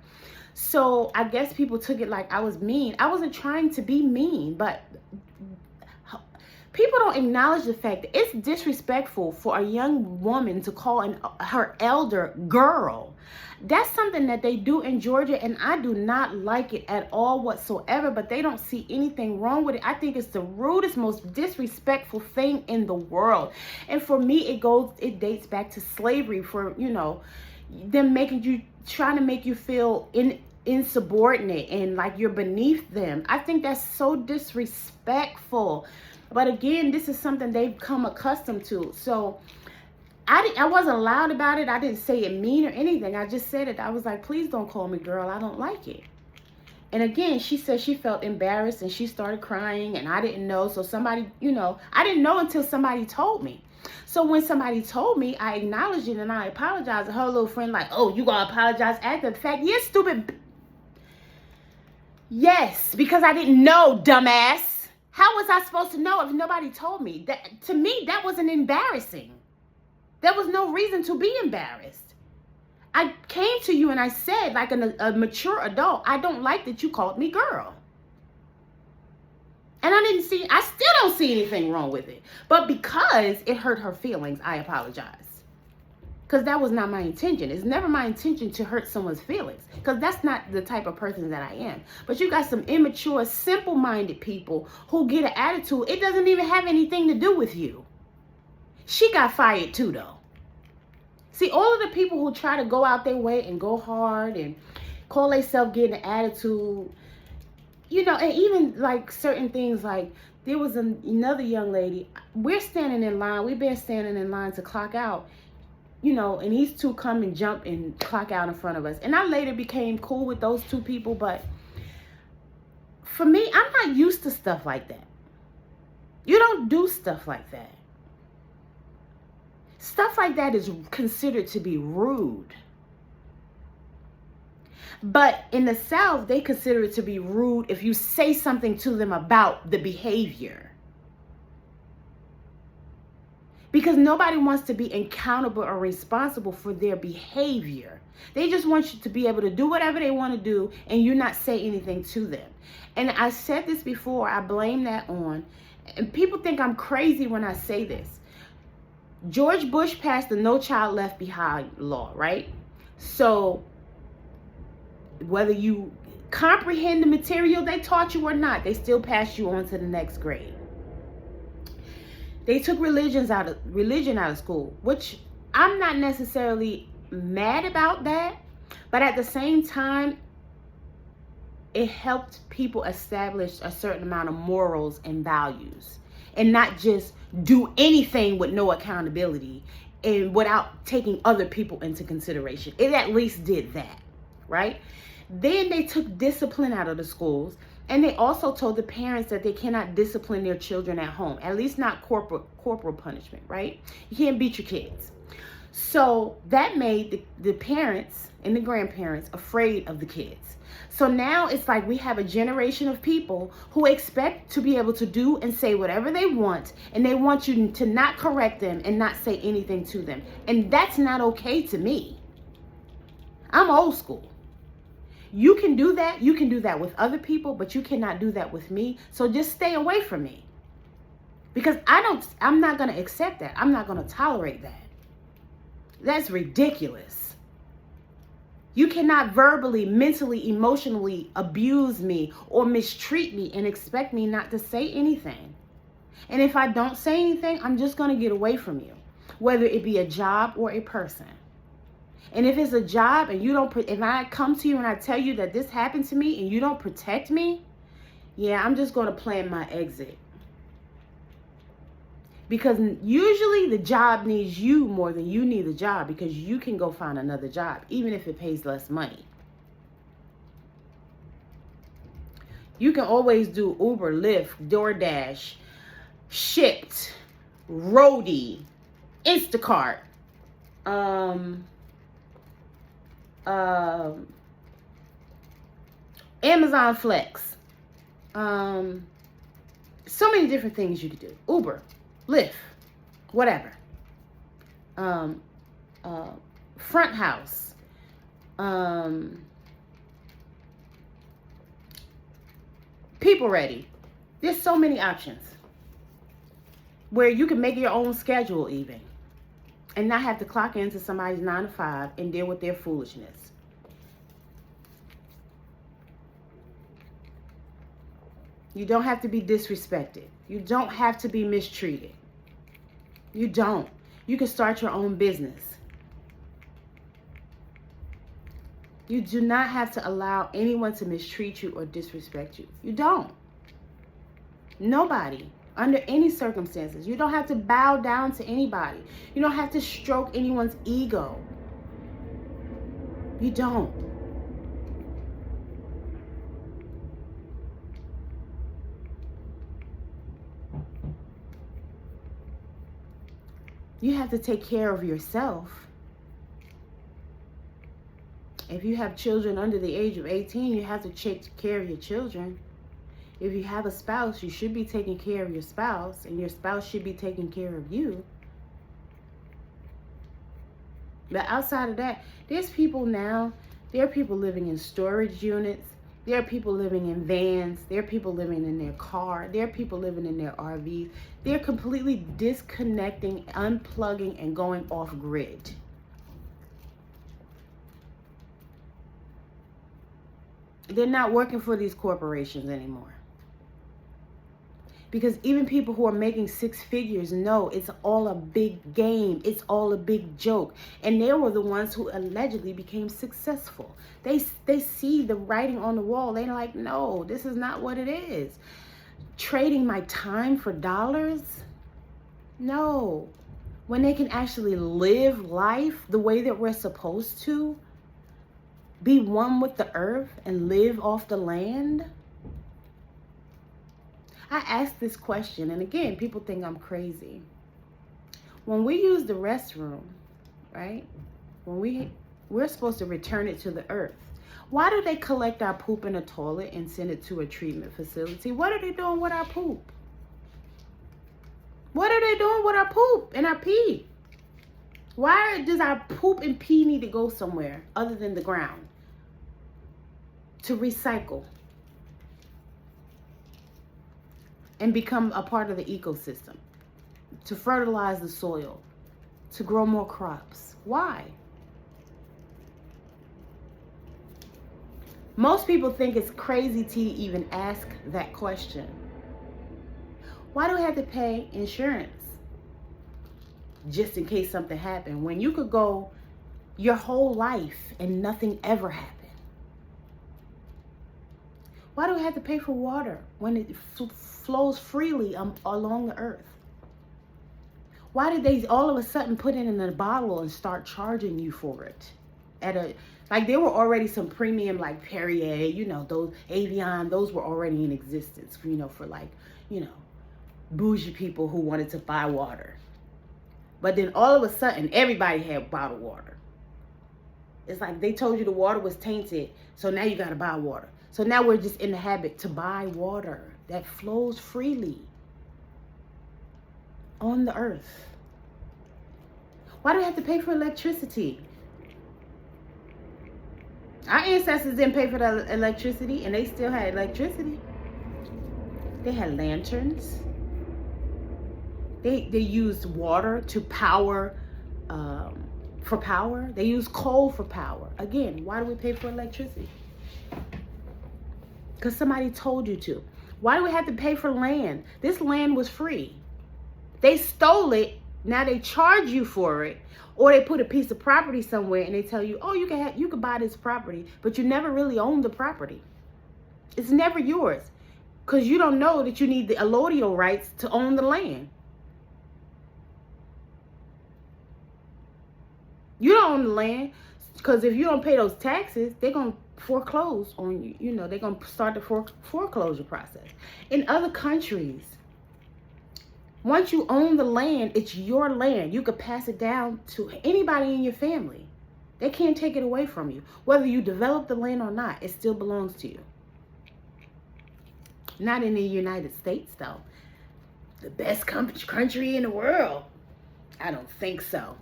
So I guess people took it like I was mean. I wasn't trying to be mean, but people don't acknowledge the fact that it's disrespectful for a young woman to call her elder girl. That's something that they do in Georgia, and I do not like it at all whatsoever, but they don't see anything wrong with it. I think it's the rudest, most disrespectful thing in the world. And for me, it dates back to slavery, for, them trying to make you feel insubordinate and like you're beneath them. I think that's so disrespectful. But again, this is something they've come accustomed to. So I wasn't loud about it. I didn't say it mean or anything. I just said it. I was like, please don't call me girl. I don't like it. And again, she said she felt embarrassed and she started crying, and I didn't know. So somebody, I didn't know until somebody told me. So when somebody told me, I acknowledged it and I apologized. And her little friend like, oh, you gonna apologize after the fact? Yes, stupid. Yes, because I didn't know, dumbass. How was I supposed to know if nobody told me? To me, that wasn't embarrassing. There was no reason to be embarrassed. I came to you and I said, like a mature adult, I don't like that you called me girl. And I still don't see anything wrong with it. But because it hurt her feelings, I apologize. Because that was not my intention. It's never my intention to hurt someone's feelings. Because that's not the type of person that I am. But you got some immature, simple-minded people who get an attitude. It doesn't even have anything to do with you. She got fired too, though. See, all of the people who try to go out their way and go hard and call themselves getting an attitude, and even like certain things, like there was another young lady. We're standing in line. We've been standing in line to clock out. And these two come and jump and clock out in front of us. And I later became cool with those two people. But for me, I'm not used to stuff like that. You don't do stuff like that. Stuff like that is considered to be rude. But in the South, they consider it to be rude if you say something to them about the behavior. Because nobody wants to be accountable or responsible for their behavior. They just want you to be able to do whatever they want to do and you not say anything to them. And I said this before, I blame that on, and people think I'm crazy when I say this. George Bush passed the No Child Left Behind law, right? So whether you comprehend the material they taught you or not, they still pass you on to the next grade. They took religion out of school, which I'm not necessarily mad about that, but at the same time, it helped people establish a certain amount of morals and values and not just do anything with no accountability and without taking other people into consideration. It at least did that, right? Then they took discipline out of the schools. And they also told the parents that they cannot discipline their children at home, at least not corporal punishment, right? You can't beat your kids. So that made the parents and the grandparents afraid of the kids. So now it's like we have a generation of people who expect to be able to do and say whatever they want, and they want you to not correct them and not say anything to them. And that's not okay to me. I'm old school. You can do that. You can do that with other people, but you cannot do that with me. So just stay away from me. Because I'm not going to accept that. I'm not going to tolerate that. That's ridiculous. You cannot verbally, mentally, emotionally abuse me or mistreat me and expect me not to say anything. And if I don't say anything, I'm just going to get away from you, whether it be a job or a person. And if it's a job and if I come to you and I tell you that this happened to me and you don't protect me, yeah, I'm just going to plan my exit. Because usually the job needs you more than you need the job, because you can go find another job, even if it pays less money. You can always do Uber, Lyft, DoorDash, Shipt, Roadie, Instacart, Amazon Flex. So many different things you could do. Uber, Lyft, whatever. Front house. People ready. There's so many options where you can make your own schedule even and not have to clock into somebody's 9 to 5 and deal with their foolishness. You don't have to be disrespected. You don't have to be mistreated. You don't. You can start your own business. You do not have to allow anyone to mistreat you or disrespect you. You don't. Nobody. Under any circumstances. You don't have to bow down to anybody. You don't have to stroke anyone's ego. You don't. You have to take care of yourself. If you have children under the age of 18, you have to take care of your children. If you have a spouse, you should be taking care of your spouse, and your spouse should be taking care of you. But outside of that, there's people now, there are people living in storage units. There are people living in vans. There are people living in their car. There are people living in their RVs. They're completely disconnecting, unplugging, and going off grid. They're not working for these corporations anymore. Because even people who are making 6 figures know it's all a big game. It's all a big joke. And they were the ones who allegedly became successful. They see the writing on the wall. They're like, no, this is not what it is. Trading my time for dollars? No. When they can actually live life the way that we're supposed to, be one with the earth and live off the land. I asked this question, and again, people think I'm crazy. When we use the restroom, right? When we're supposed to return it to the earth. Why do they collect our poop in a toilet and send it to a treatment facility? What are they doing with our poop? What are they doing with our poop and our pee? Why does our poop and pee need to go somewhere other than the ground? To recycle and become a part of the ecosystem, to fertilize the soil, to grow more crops. Why? Most people think it's crazy to even ask that question. Why do we have to pay insurance just in case something happened when you could go your whole life and nothing ever happened? Why do we have to pay for water when it flows freely along the earth? Why did they all of a sudden put it in a bottle and start charging you for it? Like there were already some premium like Perrier, those Avion, those were already in existence, for like, bougie people who wanted to buy water. But then all of a sudden, everybody had bottled water. It's like they told you the water was tainted, so now you got to buy water. So now we're just in the habit to buy water that flows freely on the earth. Why do we have to pay for electricity? Our ancestors didn't pay for the electricity, and they still had electricity. They had lanterns. They used water to power, for power. They used coal for power. Again, why do we pay for electricity? Because somebody told you to. Why do we have to pay for land? This land was free. They stole it. Now they charge you for it. Or they put a piece of property somewhere and they tell you, oh, you can buy this property, but you never really own the property. It's never yours. Because you don't know that you need the allodial rights to own the land. You don't own the land. Because if you don't pay those taxes, they're going to foreclose on you. They're going to start the foreclosure process. In other countries, once you own the land, it's your land. You could pass it down to anybody in your family. They can't take it away from you. Whether you develop the land or not, it still belongs to you. Not in the United States, though. The best country in the world? I don't think so.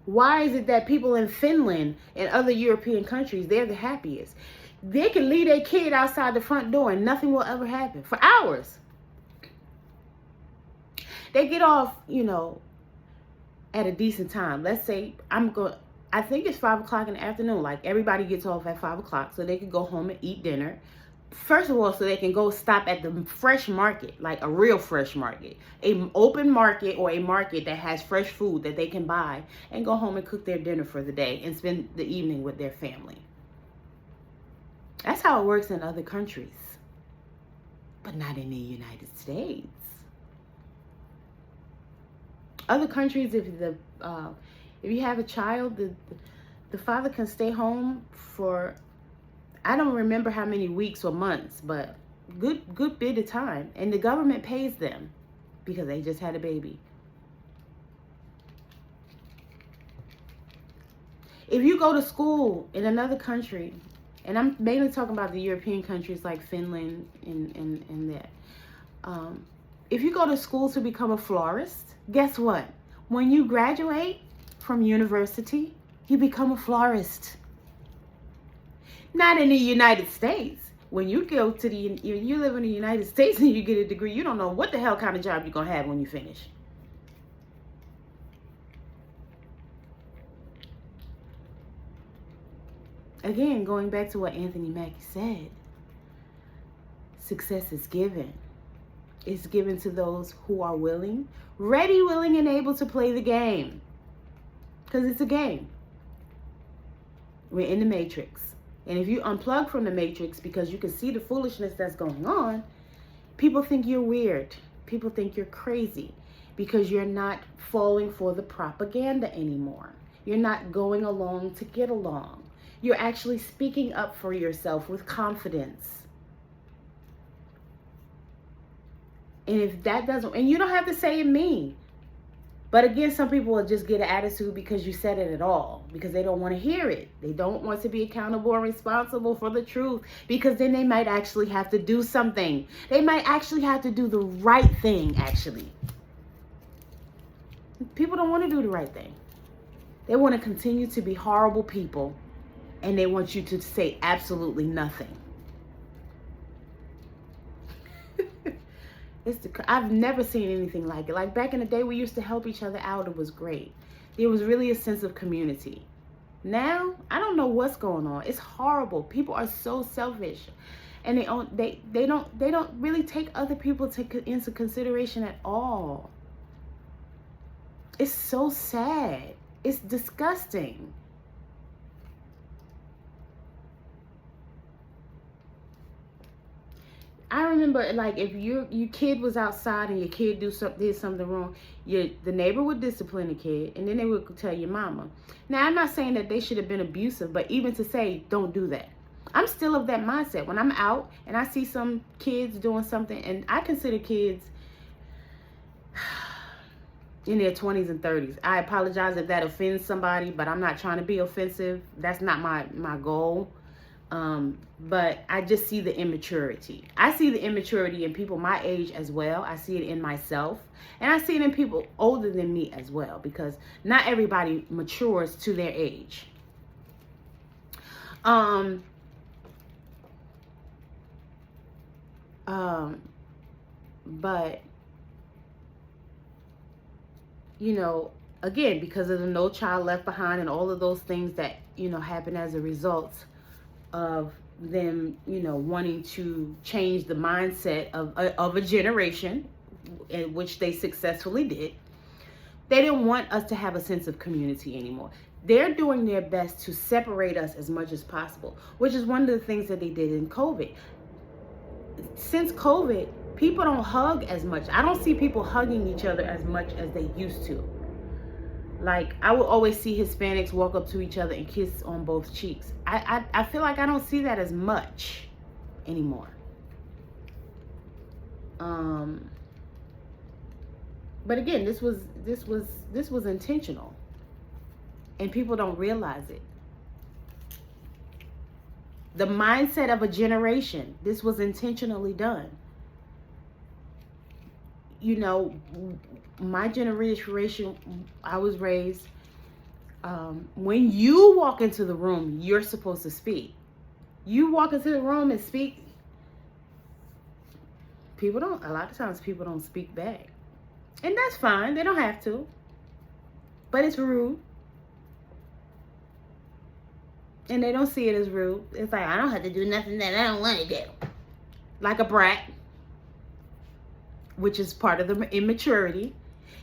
Why is it that people in Finland and other European countries, they're the happiest? They can leave their kid outside the front door and nothing will ever happen for hours. They get off, at a decent time. Let's say I think it's 5 o'clock in the afternoon. Like, everybody gets off at 5 o'clock so they can go home and eat dinner. First of all, so they can go stop at the fresh market, like a real fresh market, an open market or a market that has fresh food that they can buy and go home and cook their dinner for the day and spend the evening with their family. That's how it works in other countries, but not in the United States. Other countries, if you have a child, the father can stay home for, I don't remember how many weeks or months, but good bit of time, and the government pays them because they just had a baby. If you go to school in another country, and I'm mainly talking about the European countries like Finland and that. If you go to school to become a florist, guess what? When you graduate from university, you become a florist. Not in the United States. When you go to you live in the United States and you get a degree, you don't know what the hell kind of job you're going to have when you finish. Again, going back to what Anthony Mackie said, success is given. It's given to those who are willing, ready, willing, and able to play the game. Because it's a game. We're in the matrix. And if you unplug from the matrix because you can see the foolishness that's going on, people think you're weird. People think you're crazy because you're not falling for the propaganda anymore. You're not going along to get along. You're actually speaking up for yourself with confidence. And if that doesn't, and you don't have to say it mean. But again, some people will just get an attitude because you said it at all. Because they don't want to hear it. They don't want to be accountable and responsible for the truth. Because then they might actually have to do something. They might actually have to do the right thing, actually. People don't want to do the right thing. They want to continue to be horrible people. And they want you to say absolutely nothing. I've never seen anything like it. Like back in the day, we used to help each other out. It was great. There was really a sense of community. Now, I don't know what's going on. It's horrible. People are so selfish, and they don't really take other people into consideration at all. It's so sad. It's disgusting. I remember, like, if your kid was outside and your kid did something wrong, the neighbor would discipline the kid, and then they would tell your mama. Now, I'm not saying that they should have been abusive, but even to say, don't do that. I'm still of that mindset. When I'm out and I see some kids doing something, and I consider kids in their 20s and 30s. I apologize if that offends somebody, but I'm not trying to be offensive. That's not my goal. But I just see the immaturity. I see the immaturity in people my age as well. I see it in myself, and I see it in people older than me as well, because not everybody matures to their age. But again, because of the No Child Left Behind and all of those things that happen as a result of them wanting to change the mindset of a generation, in which they successfully did. They didn't want us to have a sense of community anymore. They're doing their best to separate us as much as possible, which is one of the things that they did in COVID. Since COVID, people don't hug as much. I don't see people hugging each other as much as they used to. Like, I would always see Hispanics walk up to each other and kiss on both cheeks. I feel like I don't see that as much anymore. But again, this was intentional, and people don't realize it. The mindset of a generation. This was intentionally done. You know, my generation, I was raised, when you walk into the room, you're supposed to speak. You walk into the room and speak, a lot of times people don't speak back. And that's fine, they don't have to. But it's rude. And they don't see it as rude. It's like, I don't have to do nothing that I don't want to do. Like a brat. Which is part of the immaturity.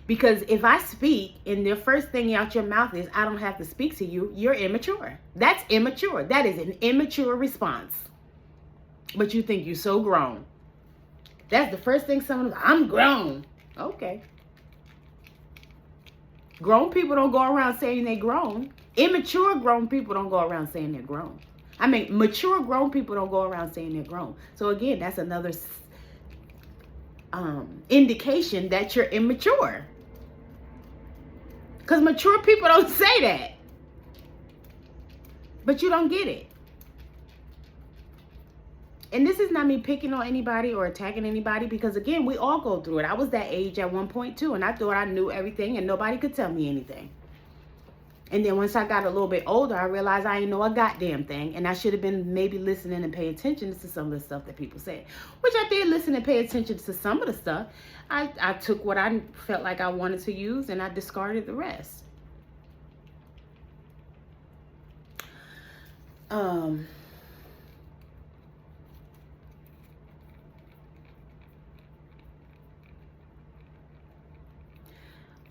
Because if I speak and the first thing out your mouth is, I don't have to speak to you, you're immature. That's immature. That is an immature response. But you think you're so grown. That's the first thing I'm grown. Okay. Grown people don't go around saying they're grown. Immature grown people don't go around saying they're grown. I mean, mature grown people don't go around saying they're grown. So again, that's another indication that you're immature. Because mature people don't say that. But you don't get it. And this is not me picking on anybody or attacking anybody, because again, we all go through it. I was that age at one point too, and I thought I knew everything and nobody could tell me anything. And then once I got a little bit older, I realized I didn't know a goddamn thing, and I should have been maybe listening and paying attention to some of the stuff that people said, which I did listen and pay attention to some of the stuff. I took what I felt like I wanted to use and I discarded the rest.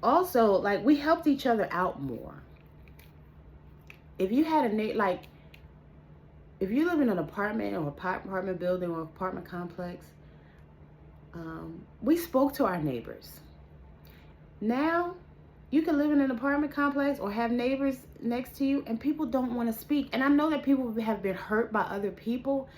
Also, like, we helped each other out more. If you had if you live in an apartment or apartment building or apartment complex, we spoke to our neighbors. Now, you can live in an apartment complex or have neighbors next to you and people don't want to speak. And I know that people have been hurt by other people,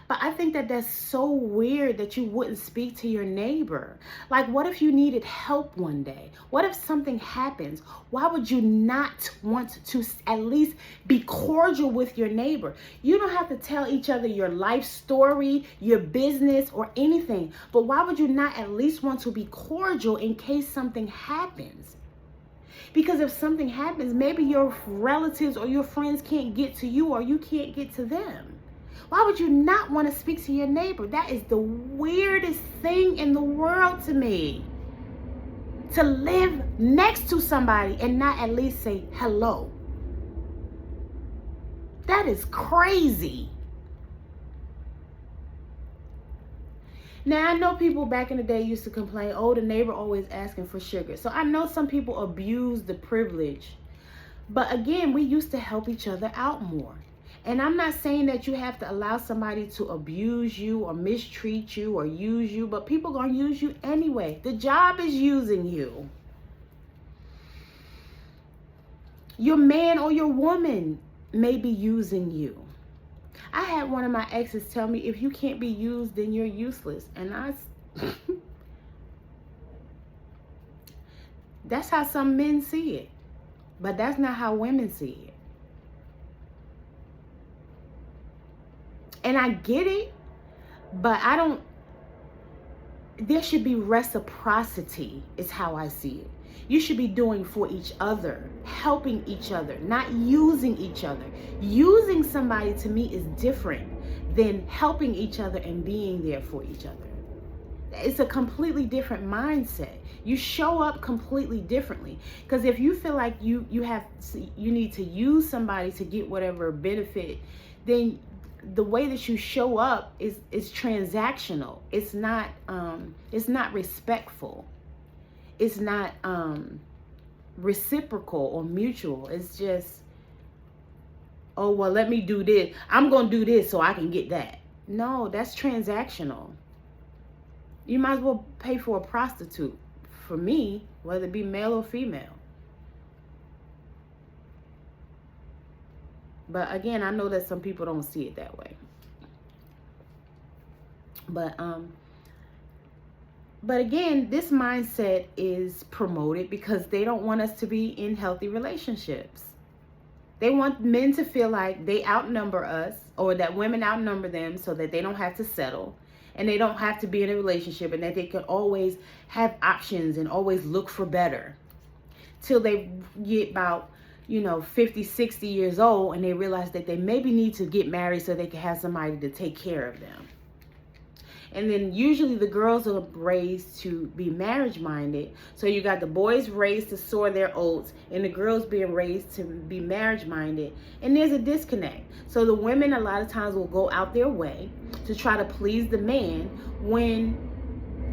but I think that that's so weird that you wouldn't speak to your neighbor. Like, what if you needed help one day? What if something happens? Why would you not want to at least be cordial with your neighbor? You don't have to tell each other your life story, your business, or anything. But why would you not at least want to be cordial in case something happens? Because if something happens, maybe your relatives or your friends can't get to you or you can't get to them. Why would you not want to speak to your neighbor? That is the weirdest thing in the world to me. To live next to somebody and not at least say hello. That is crazy. Now, I know people back in the day used to complain, oh, the neighbor always asking for sugar. So I know some people abuse the privilege. But again, we used to help each other out more. And I'm not saying that you have to allow somebody to abuse you or mistreat you or use you, but people gonna use you anyway. The job is using you. Your man or your woman may be using you. I had one of my exes tell me, if you can't be used, then you're useless. And that's how some men see it. But that's not how women see it. And I get it, but there should be reciprocity is how I see it. You should be doing for each other, helping each other, not using each other. Using somebody to me is different than helping each other and being there for each other. It's a completely different mindset. You show up completely differently. Because if you feel like you need to use somebody to get whatever benefit, then the way that you show up is transactional. It's not respectful. It's not reciprocal or mutual. It's just, oh, well, let me do this. I'm going to do this so I can get that. No, that's transactional. You might as well pay for a prostitute. For me, whether it be male or female. But again, I know that some people don't see it that way. But again, this mindset is promoted because they don't want us to be in healthy relationships. They want men to feel like they outnumber us, or that women outnumber them, so that they don't have to settle and they don't have to be in a relationship, and that they can always have options and always look for better till they get about 50, 60 years old, and they realize that they maybe need to get married so they can have somebody to take care of them. And then usually the girls are raised to be marriage minded. So you got the boys raised to sow their oats, and the girls being raised to be marriage minded. And there's a disconnect. So the women a lot of times will go out their way to try to please the man, when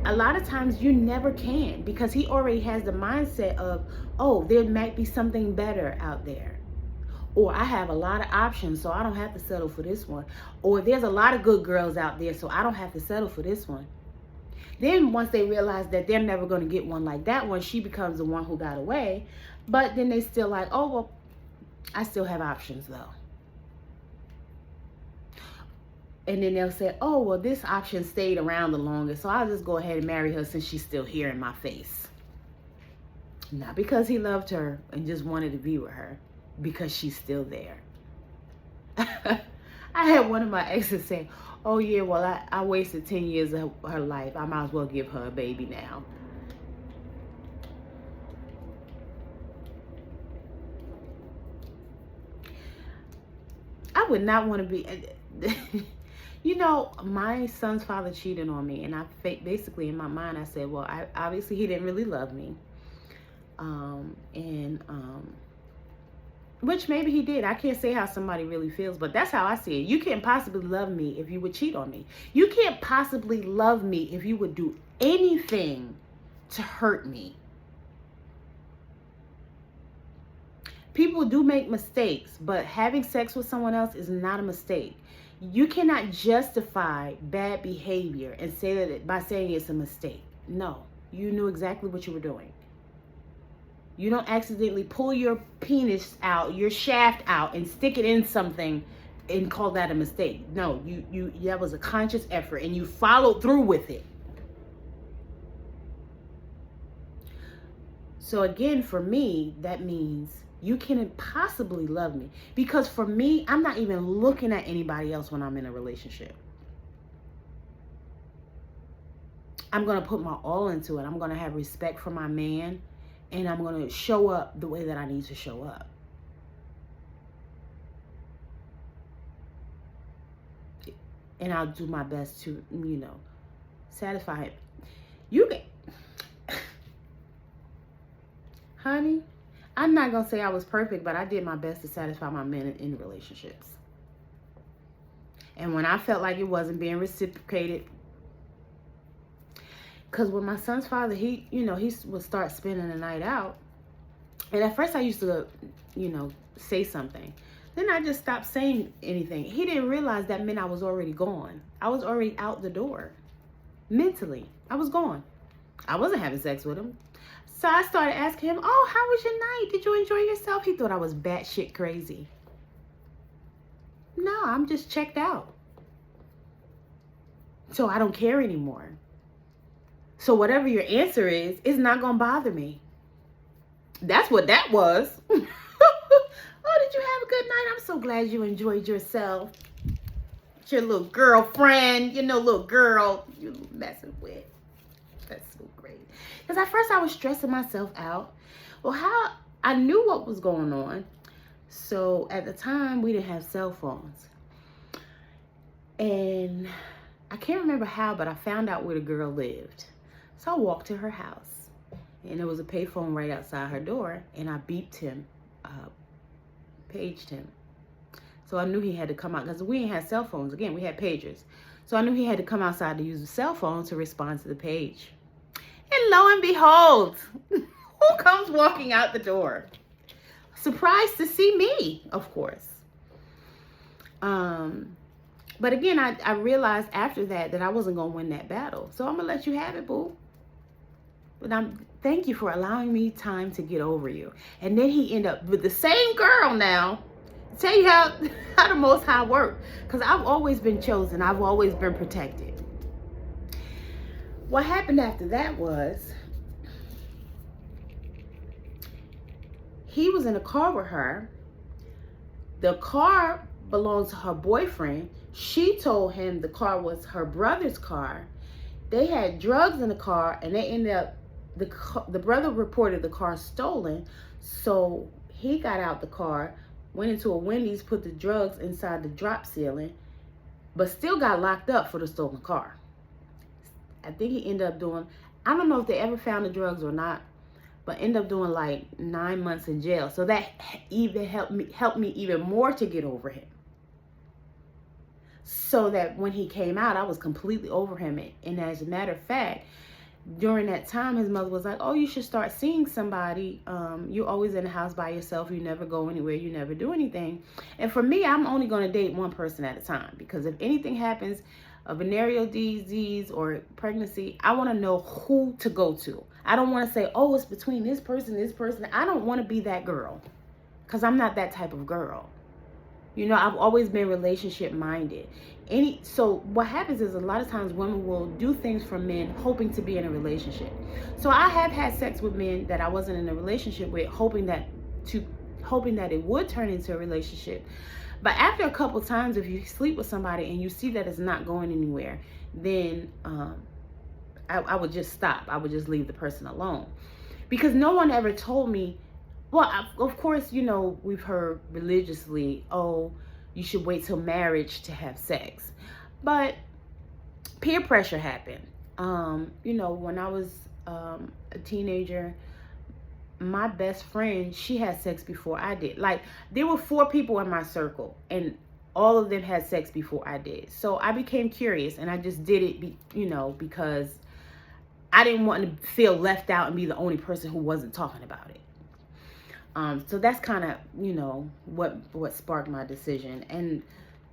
a lot of times you never can, because he already has the mindset of, oh, there might be something better out there. Or I have a lot of options, so I don't have to settle for this one. Or there's a lot of good girls out there, so I don't have to settle for this one. Then once they realize that they're never going to get one like that one, she becomes the one who got away. But then they still like, oh, well, I still have options though. And then they'll say, oh, well, this option stayed around the longest, so I'll just go ahead and marry her since she's still here in my face. Not because he loved her and just wanted to be with her, because she's still there. I had one of my exes say, oh yeah, well, I wasted 10 years of her life. I might as well give her a baby now. I would not want to be... my son's father cheated on me, and I basically in my mind I said, well, obviously he didn't really love me. Which maybe he did. I can't say how somebody really feels, but that's how I see it. You can't possibly love me if you would cheat on me. You can't possibly love me if you would do anything to hurt me. People do make mistakes, but having sex with someone else is not a mistake. You cannot justify bad behavior and say that by saying it's a mistake. No, you knew exactly what you were doing. You don't accidentally pull your penis out, your shaft out, and stick it in something and call that a mistake. No, that was a conscious effort, and you followed through with it. So again, for me, that means you can't possibly love me, because for me, I'm not even looking at anybody else when I'm in a relationship. I'm going to put my all into it. I'm going to have respect for my man, and I'm going to show up the way that I need to show up. And I'll do my best to, satisfy him. You can... Honey, I'm not going to say I was perfect, but I did my best to satisfy my men in relationships. And when I felt like it wasn't being reciprocated, because when my son's father, he would start spending the night out. And at first I used to, say something. Then I just stopped saying anything. He didn't realize that meant I was already gone. I was already out the door. Mentally, I was gone. I wasn't having sex with him. So I started asking him, oh, how was your night? Did you enjoy yourself? He thought I was batshit crazy. No, I'm just checked out. So I don't care anymore. So whatever your answer is, it's not going to bother me. That's what that was. Oh, did you have a good night? I'm so glad you enjoyed yourself. It's your little girlfriend, little girl you're messing with. That's so great. Because at first I was stressing myself out. Well, how I knew what was going on. So at the time, we didn't have cell phones. And I can't remember how, but I found out where the girl lived. So I walked to her house, and there was a payphone right outside her door, and I beeped him, paged him. So I knew he had to come out, because we didn't have cell phones. Again, we had pagers. So I knew he had to come outside to use the cell phone to respond to the page. And lo and behold, who comes walking out the door? Surprised to see me, of course. But again, I realized after that I wasn't going to win that battle. So I'm going to let you have it, boo. But thank you for allowing me time to get over you. And then he ended up with the same girl now. Tell you how the Most High worked. Because I've always been chosen. I've always been protected. What happened after that was, he was in a car with her, The car belongs to her boyfriend. She told him the car was her brother's car. They had drugs in the car, and they ended up, the brother reported the car stolen. So he got out the car, went into a Wendy's, put the drugs inside the drop ceiling, but still got locked up for the stolen car. I think he ended up doing, I don't know if they ever found the drugs or not, but ended up doing like 9 months in jail. So that even helped me even more to get over him. So that when he came out, I was completely over him. And as a matter of fact, during that time, his mother was like, oh, you should start seeing somebody. You're always in the house by yourself. You never go anywhere. You never do anything. And for me, I'm only going to date one person at a time. Because if anything happens, a venereal disease or pregnancy, I want to know who to go to. I don't want to say, oh, it's between this person, this person. I don't want to be that girl. Because I'm not that type of girl. You know, I've always been relationship minded. So what happens is a lot of times women will do things for men hoping to be in a relationship. So I have had sex with men that I wasn't in a relationship with, hoping that it would turn into a relationship. But after a couple times, if you sleep with somebody and you see that it's not going anywhere, then I would just stop. I would just leave the person alone. Because no one ever told me, well, of course, you know, we've heard religiously, oh, you should wait till marriage to have sex. But peer pressure happened. You know, when I was a teenager, my best friend, she had sex before I did. Like, there were 4 people in my circle, and all of them had sex before I did. So I became curious, and I just did it, you know, because I didn't want to feel left out and be the only person who wasn't talking about it. So that's kind of, you know, what sparked my decision. And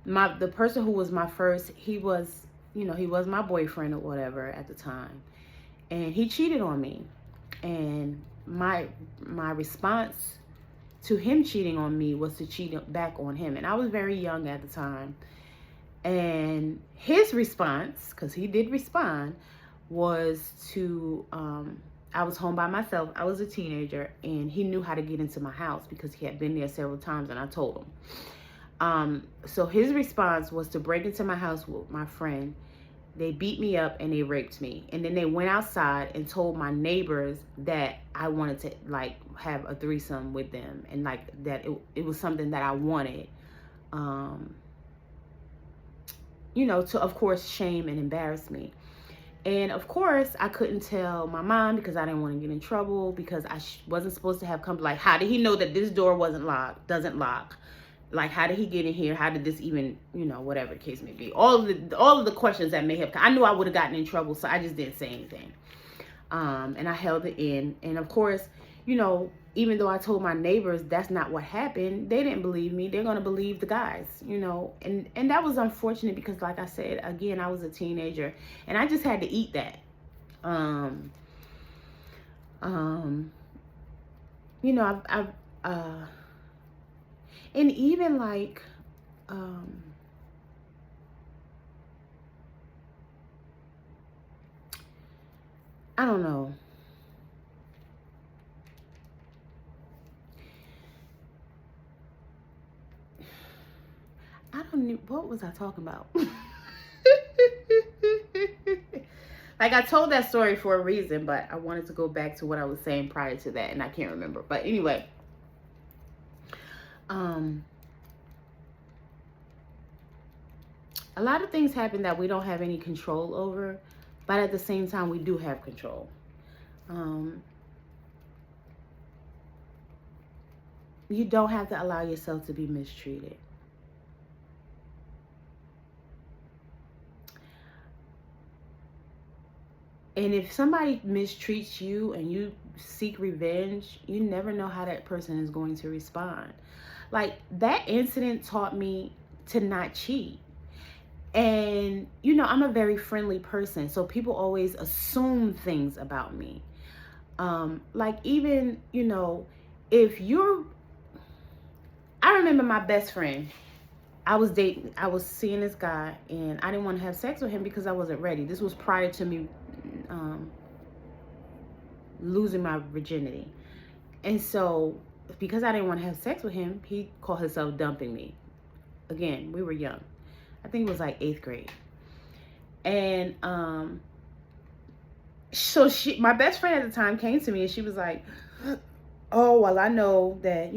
the person who was my first, he was, you know, he was my boyfriend or whatever at the time, and he cheated on me. And my response to him cheating on me was to cheat back on him. And I was very young at the time. And his response, because he did respond, was to, I was home by myself. I was a teenager, and he knew how to get into my house because he had been there several times, and I told him. So his response was to break into my house with my friend. They beat me up and they raped me. And then they went outside and told my neighbors that I wanted to, like, have a threesome with them. And, like, that it was something that I wanted. You know, to, of course, shame and embarrass me. And, of course, I couldn't tell my mom because I didn't want to get in trouble, because I wasn't supposed to have come. Like, how did he know that this door doesn't lock? Like, how did he get in here? How did this even, you know, whatever the case may be. All of the questions that may have, I knew I would have gotten in trouble, so I just didn't say anything. And I held it in. And, of course, you know, even though I told my neighbors that's not what happened, they didn't believe me. They're going to believe the guys, you know. And that was unfortunate because, like I said, again, I was a teenager. And I just had to eat that. You know, and even like, I don't know. I don't know, what was I talking about? Like, I told that story for a reason, but I wanted to go back to what I was saying prior to that, and I can't remember. But anyway, a lot of things happen that we don't have any control over, but at the same time, we do have control. You don't have to allow yourself to be mistreated. And if somebody mistreats you and you seek revenge, you never know how that person is going to respond. Like, that incident taught me to not cheat. And, you know, I'm a very friendly person, so people always assume things about me. Like, even, you know, I remember my best friend. I was seeing this guy, and I didn't want to have sex with him because I wasn't ready. This was prior to me losing my virginity. And so because I didn't want to have sex with him, he called himself dumping me. Again, we were young. I think it was like 8th grade. And so my best friend at the time came to me and she was like, oh, well, I know that,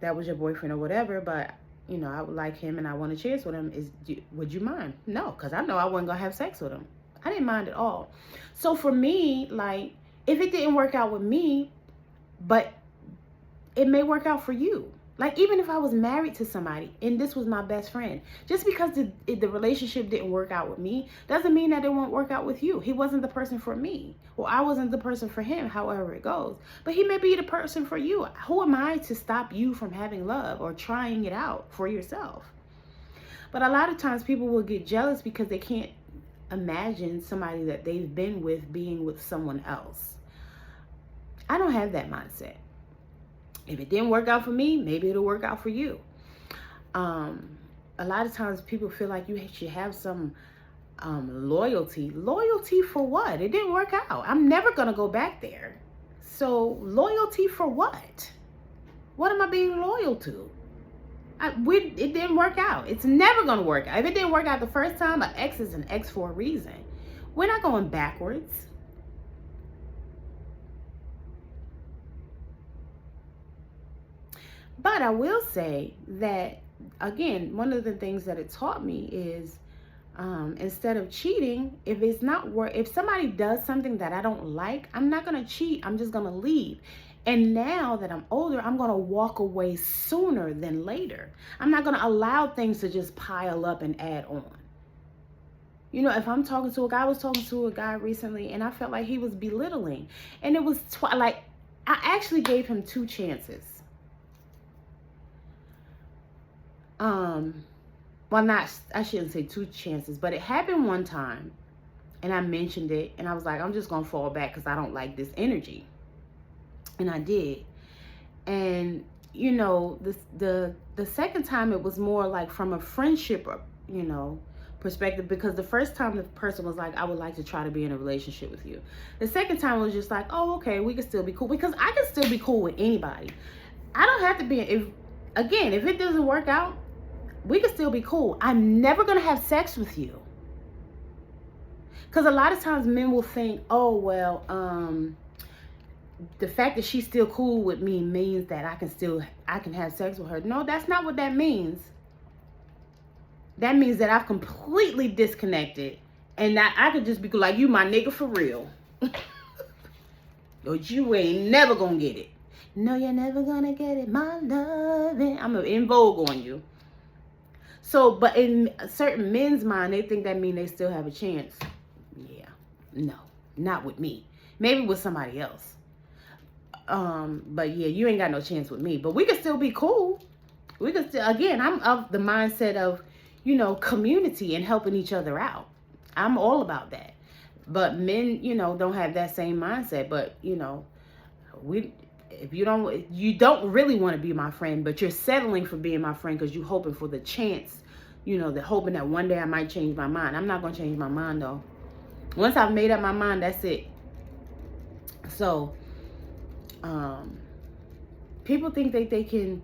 that was your boyfriend or whatever, but, I would like him and I want to chance with him. Would you mind? No, because I know I wasn't going to have sex with him. I didn't mind at all. So for me, like, if it didn't work out with me, but it may work out for you. Like, even if I was married to somebody and this was my best friend, just because the relationship didn't work out with me doesn't mean that it won't work out with you. He wasn't the person for me, or I wasn't the person for him, however it goes. But he may be the person for you. Who am I to stop you from having love or trying it out for yourself? But a lot of times people will get jealous because they can't imagine somebody that they've been with being with someone else. I don't have that mindset. If it didn't work out for me, maybe it'll work out for you. A lot of times people feel like you should have some loyalty. Loyalty for what? It didn't work out. I'm never going to go back there. So loyalty for what? What am I being loyal to? It didn't work out. It's never going to work out. If it didn't work out the first time, an ex is an ex for a reason. We're not going backwards. But I will say that, again, one of the things that it taught me is instead of cheating, if somebody does something that I don't like, I'm not going to cheat. I'm just going to leave. And now that I'm older, I'm going to walk away sooner than later. I'm not going to allow things to just pile up and add on. If I'm talking to a guy, I was talking to a guy recently and I felt like he was belittling. And it was I actually gave him 2 chances. I shouldn't say 2 chances, but it happened one time and I mentioned it and I was like, I'm just going to fall back because I don't like this energy. And I did. And, the second time it was more like from a friendship, perspective, because the first time the person was like, I would like to try to be in a relationship with you. The second time was just like, oh, okay, we can still be cool, because I can still be cool with anybody. I don't have to be, if it doesn't work out, we can still be cool. I'm never going to have sex with you. Because a lot of times men will think, oh, well, the fact that she's still cool with me means that I can have sex with her. No, that's not what that means. That means that I've completely disconnected and that I could just be like, you my nigga for real. But you ain't never going to get it. No, you're never going to get it, my loving. I'm in vogue on you. So, but in certain men's mind, they think that means they still have a chance. Yeah, no, not with me. Maybe with somebody else. But yeah, you ain't got no chance with me. But we can still be cool. We can still, again, I'm of the mindset of, community and helping each other out. I'm all about that. But men, don't have that same mindset. But, if you don't really want to be my friend, but you're settling for being my friend because you're hoping for the chance, hoping that one day I might change my mind. I'm not going to change my mind, though. Once I've made up my mind, that's it. So, people think that they can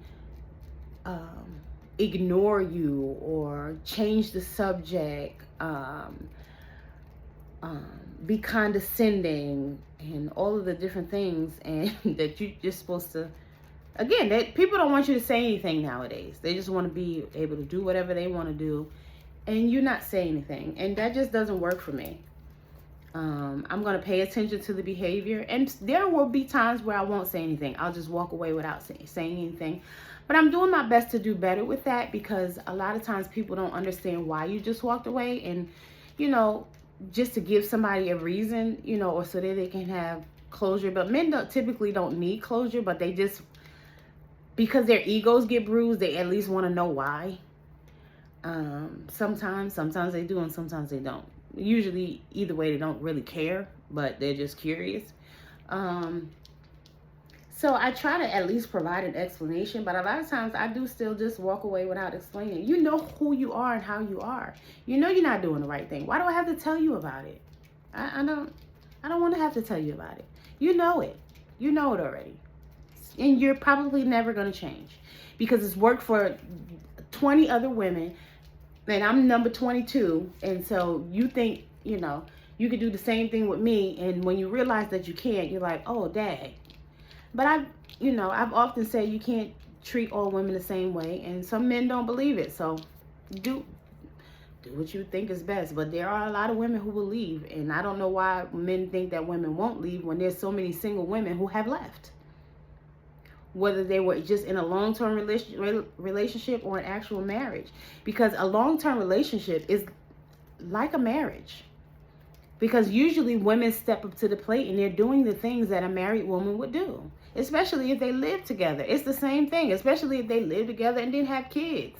ignore you or change the subject, be condescending and all of the different things, and that you're just supposed to, again, that people don't want you to say anything nowadays. They just want to be able to do whatever they want to do and you not say anything, and that just doesn't work for me. I'm going to pay attention to the behavior, and there will be times where I won't say anything. I'll just walk away without saying anything. But I'm doing my best to do better with that, because a lot of times people don't understand why you just walked away, and just to give somebody a reason, or so that they can have closure. But men typically don't need closure, but they just, because their egos get bruised, they at least want to know why. Sometimes they do and sometimes they don't. Usually either way, they don't really care, but they're just curious. So I try to at least provide an explanation, but a lot of times I do still just walk away without explaining. You know who you are and how you are. You know you're not doing the right thing. Why do I have to tell you about it? I don't want to have to tell you about it. You know it. You know it already. And you're probably never going to change because it's worked for 20 other women and I'm number 22. And so you think, you know, you could do the same thing with me. And when you realize that you can't, you're like, oh, dang. But I've often said you can't treat all women the same way. And some men don't believe it. So do what you think is best. But there are a lot of women who will leave. And I don't know why men think that women won't leave when there's so many single women who have left. Whether they were just in a long-term relationship or an actual marriage. Because a long-term relationship is like a marriage. Because usually women step up to the plate and they're doing the things that a married woman would do. Especially if they live together. It's the same thing. Especially if they live together and didn't have kids.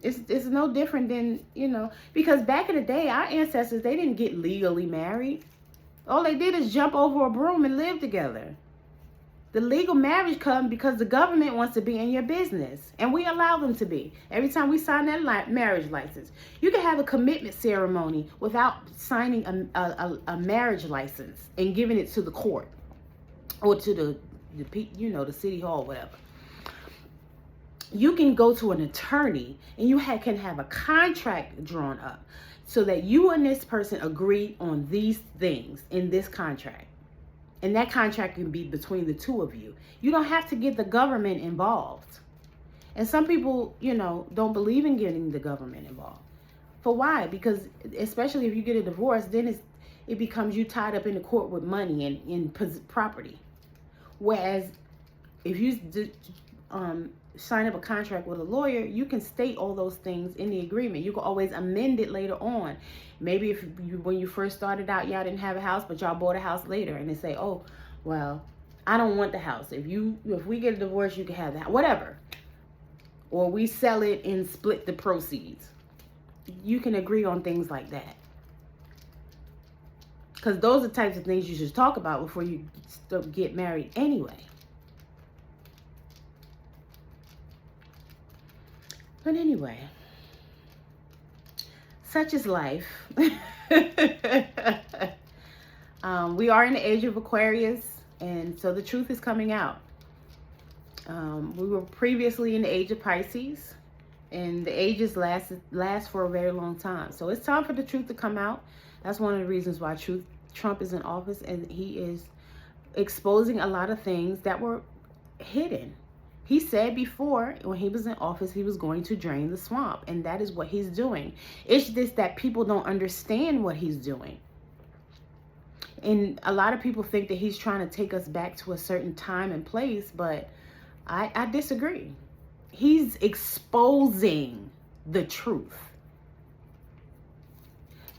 It's no different than, because back in the day, our ancestors, they didn't get legally married. All they did is jump over a broom and live together. The legal marriage comes because the government wants to be in your business. And we allow them to be. Every time we sign that marriage license. You can have a commitment ceremony without signing a marriage license and giving it to the court. Or to the city hall, whatever. You can go to an attorney and you can have a contract drawn up so that you and this person agree on these things in this contract. And that contract can be between the two of you. You don't have to get the government involved. And some people, don't believe in getting the government involved. For why? Because especially if you get a divorce, then it becomes you tied up in the court with money and in property. Whereas if you sign up a contract with a lawyer, you can state all those things in the agreement. You can always amend it later on. Maybe when you first started out, y'all didn't have a house, but y'all bought a house later, and they say, oh, well, I don't want the house. If we get a divorce, you can have that, whatever. Or we sell it and split the proceeds. You can agree on things like that. Because those are the types of things you should talk about before you get married anyway. But anyway, such is life. We are in the age of Aquarius, and so the truth is coming out. We were previously in the age of Pisces, and the ages last for a very long time. So it's time for the truth to come out. That's one of the reasons why Trump is in office, and he is exposing a lot of things that were hidden. He said before, when he was in office, he was going to drain the swamp. And that is what he's doing. It's just that people don't understand what he's doing. And a lot of people think that he's trying to take us back to a certain time and place. But I disagree. He's exposing the truth.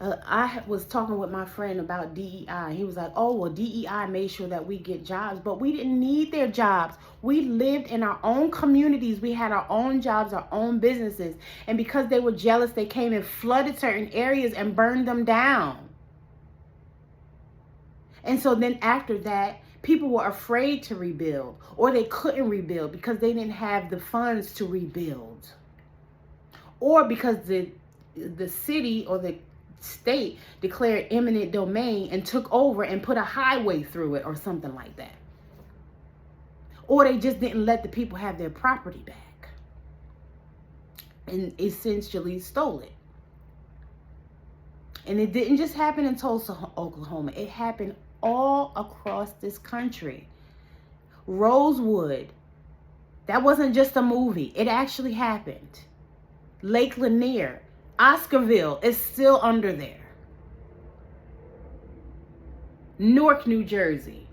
I was talking with my friend about DEI. He was like, oh, well, DEI made sure that we get jobs, but we didn't need their jobs. We lived in our own communities. We had our own jobs, our own businesses. And because they were jealous, they came and flooded certain areas and burned them down. And so then after that, people were afraid to rebuild, or they couldn't rebuild because they didn't have the funds to rebuild. Or because the city or the state declared eminent domain and took over and put a highway through it or something like that. Or they just didn't let the people have their property back and essentially stole it. And it didn't just happen in Tulsa, Oklahoma. It happened all across this country. Rosewood, that wasn't just a movie. It actually happened. Lake Lanier, Oscarville is still under there. Newark, New Jersey.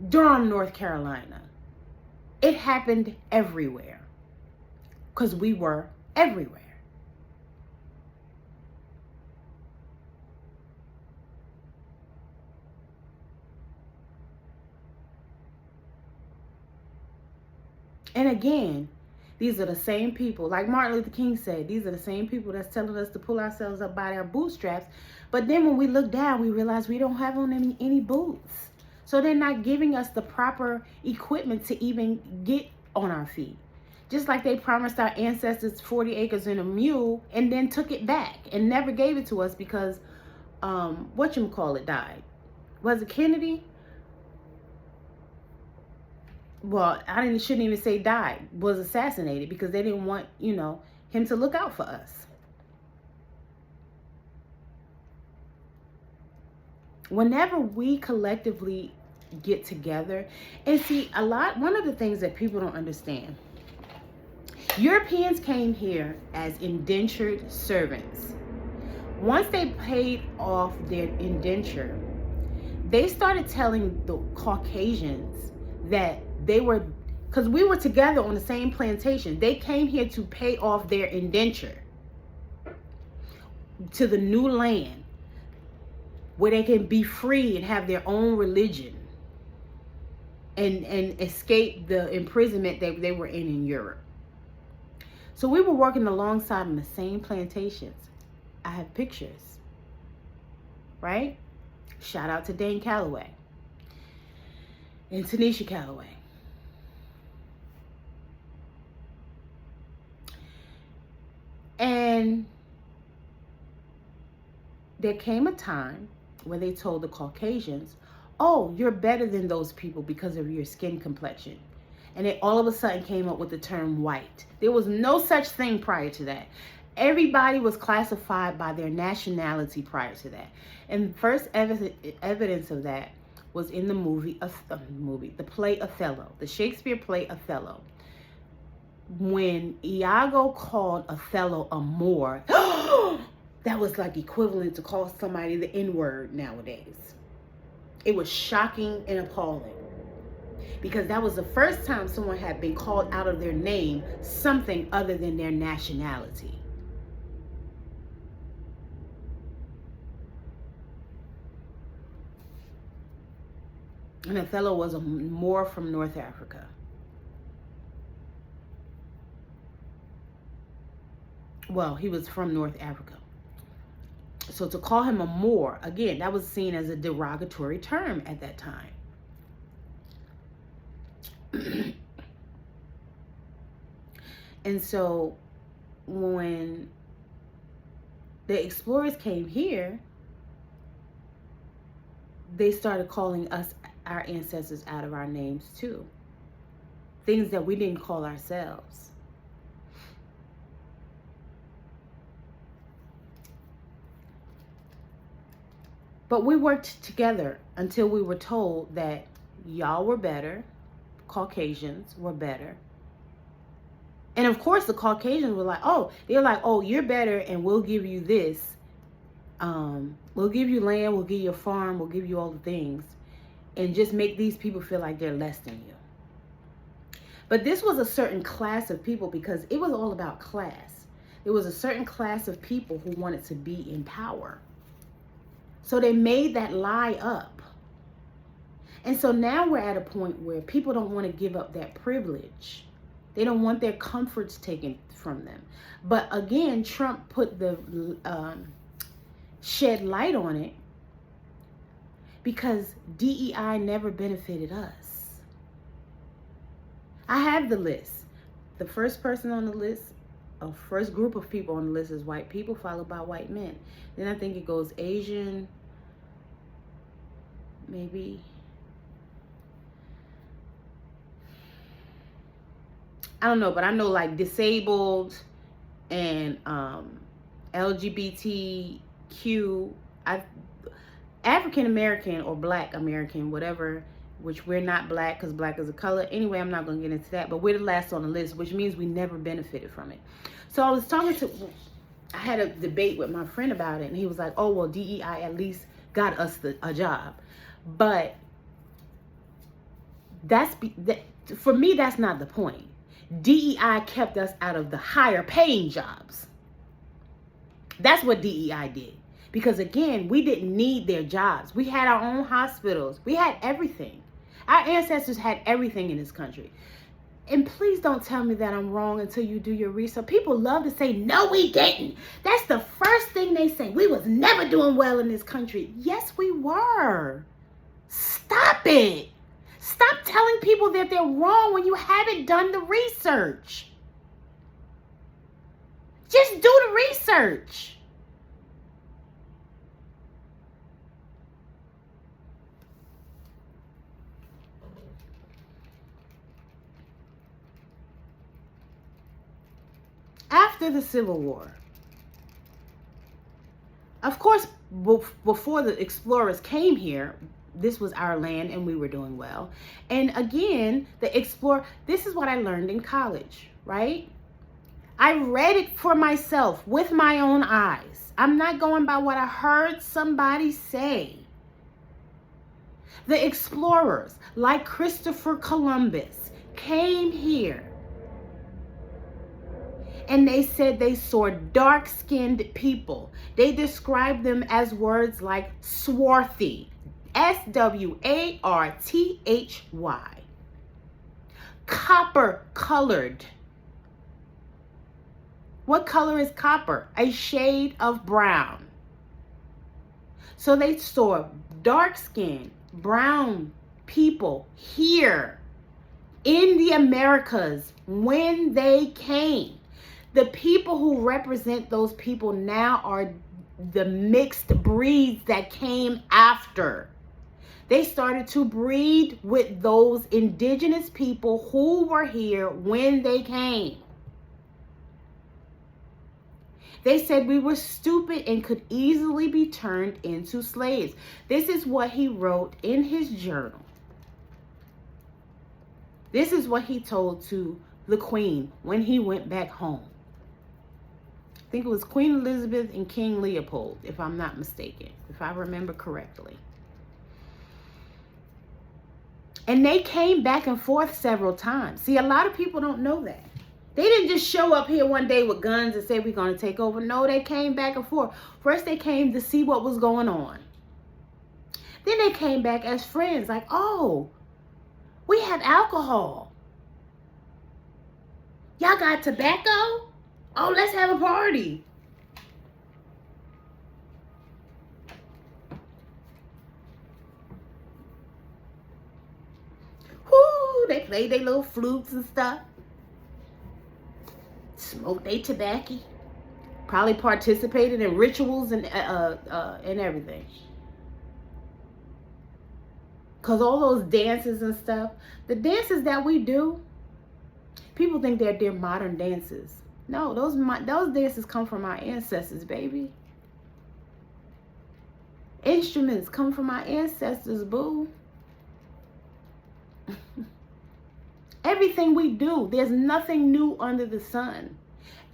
Durham, North Carolina. It happened everywhere. Because we were everywhere. And again, these are the same people, like Martin Luther King said, these are the same people that's telling us to pull ourselves up by our bootstraps. But then when we look down, we realize we don't have on any boots. So they're not giving us the proper equipment to even get on our feet. Just like they promised our ancestors 40 acres and a mule and then took it back and never gave it to us because whatchamacallit died. Was it Kennedy? Well, shouldn't even say died. Was assassinated because they didn't want, him to look out for us. Whenever we collectively get together and see one of the things that people don't understand, Europeans came here as indentured servants. Once they paid off their indenture, they started telling the Caucasians that they were, because we were together on the same plantation, they came here to pay off their indenture to the new land where they can be free and have their own religion and escape the imprisonment that they were in Europe. So we were working alongside on the same plantations. I have pictures, right? Shout out to Dane Calloway and Tanisha Calloway. And there came a time where they told the Caucasians, oh, you're better than those people because of your skin complexion. And they all of a sudden came up with the term white. There was no such thing prior to that. Everybody was classified by their nationality prior to that. And first evidence of that was in the play Othello, the Shakespeare play Othello. When Iago called Othello a Moor, that was like equivalent to call somebody the N-word nowadays. It was shocking and appalling. Because that was the first time someone had been called out of their name something other than their nationality. And Othello was a Moor from North Africa. Well, he was from North Africa. So to call him a Moor, again, that was seen as a derogatory term at that time. And so when the explorers came here, they started calling us, our ancestors, out of our names too. Things that we didn't call ourselves. But we worked together until we were told that y'all were better, Caucasians were better. And of course the Caucasians were like, oh, you're better and we'll give you this. We'll give you land, we'll give you a farm, we'll give you all the things. And just make these people feel like they're less than you. But this was a certain class of people because it was all about class. There was a certain class of people who wanted to be in power. So they made that lie up. And so now we're at a point where people don't want to give up that privilege. They don't want their comforts taken from them. But again, Trump put the shed light on it because DEI never benefited us. I have the list. The first person on the list, or first group of people on the list is white people, followed by white men. Then I think it goes Asian, maybe. I don't know, but I know like disabled and LGBTQ, African American or Black American, whatever, which we're not Black because Black is a color. Anyway, I'm not going to get into that, but we're the last on the list, which means we never benefited from it. So I had a debate with my friend about it, and he was like, oh, well, DEI at least got us a job. But for me, that's not the point. DEI kept us out of the higher paying jobs. That's what DEI did. Because again, we didn't need their jobs. We had our own hospitals. We had everything. Our ancestors had everything in this country. And please don't tell me that I'm wrong until you do your research. People love to say, no, we didn't. That's the first thing they say. We was never doing well in this country. Yes, we were. Stop it. Stop telling people that they're wrong when you haven't done the research. Just do the research. After the Civil War, of course, before the explorers came here, this was our land and we were doing well. And again, this is what I learned in college, right? I read it for myself with my own eyes. I'm not going by what I heard somebody say. The explorers, like Christopher Columbus, came here and they said they saw dark-skinned people. They described them as words like swarthy, S-W-A-R-T-H-Y, copper-colored. What color is copper? A shade of brown. So they saw dark-skinned, brown people here in the Americas when they came. The people who represent those people now are the mixed breeds that came after. They started to breed with those indigenous people who were here when they came. They said we were stupid and could easily be turned into slaves. This is what he wrote in his journal. This is what he told to the Queen when he went back home. I think it was Queen Elizabeth and King Leopold, if I'm not mistaken, if I remember correctly. And they came back and forth several times. See, a lot of people don't know that. They didn't just show up here one day with guns and say we're going to take over. No, they came back and forth. First, they came to see what was going on. Then they came back as friends, like, oh, we have alcohol. Y'all got tobacco? Oh, let's have a party. Whoo, they played their little flutes and stuff. Smoked their tobacco. Probably participated in rituals and everything. Because all those dances and stuff, the dances that we do, people think they're modern dances. No, those dances come from our ancestors, baby. Instruments come from our ancestors, boo. Everything we do, there's nothing new under the sun.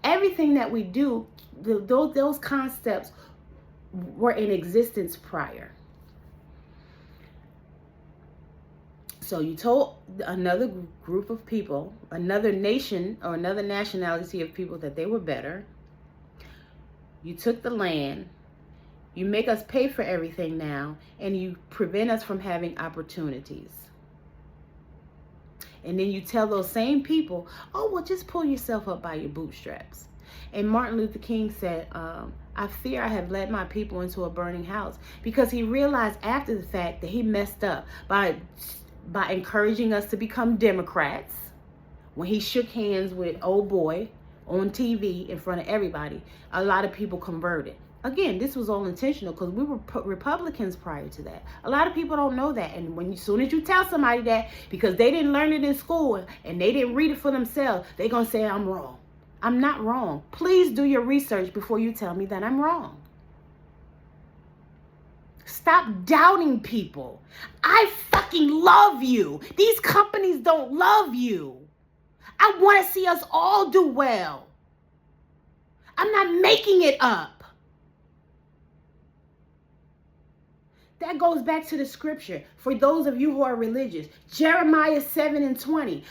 Everything that we do, those concepts were in existence prior. So you told another group of people, another nation or another nationality of people that they were better. You took the land. You make us pay for everything now, and you prevent us from having opportunities. And then you tell those same people, oh, well, just pull yourself up by your bootstraps. And Martin Luther King said, I fear I have led my people into a burning house, because he realized after the fact that he messed up by encouraging us to become Democrats. When he shook hands with old boy on TV in front of everybody, a lot of people converted. Again, this was all intentional because we were Republicans prior to that. A lot of people don't know that. And as soon as you tell somebody that, because they didn't learn it in school and they didn't read it for themselves, they're going to say I'm wrong. I'm not wrong. Please do your research before you tell me that I'm wrong. Stop doubting people. I fucking love you. These companies don't love you. I want to see us all do well. I'm not making it up. That goes back to the scripture. For those of you who are religious, Jeremiah 7:20.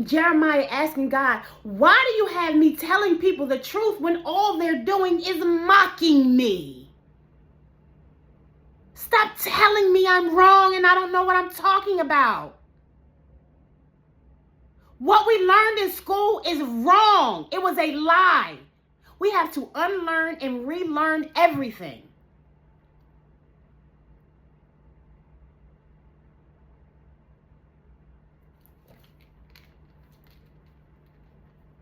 Jeremiah asking God, why do you have me telling people the truth when all they're doing is mocking me? Stop telling me I'm wrong and I don't know what I'm talking about. What we learned in school is wrong. It was a lie. We have to unlearn and relearn everything.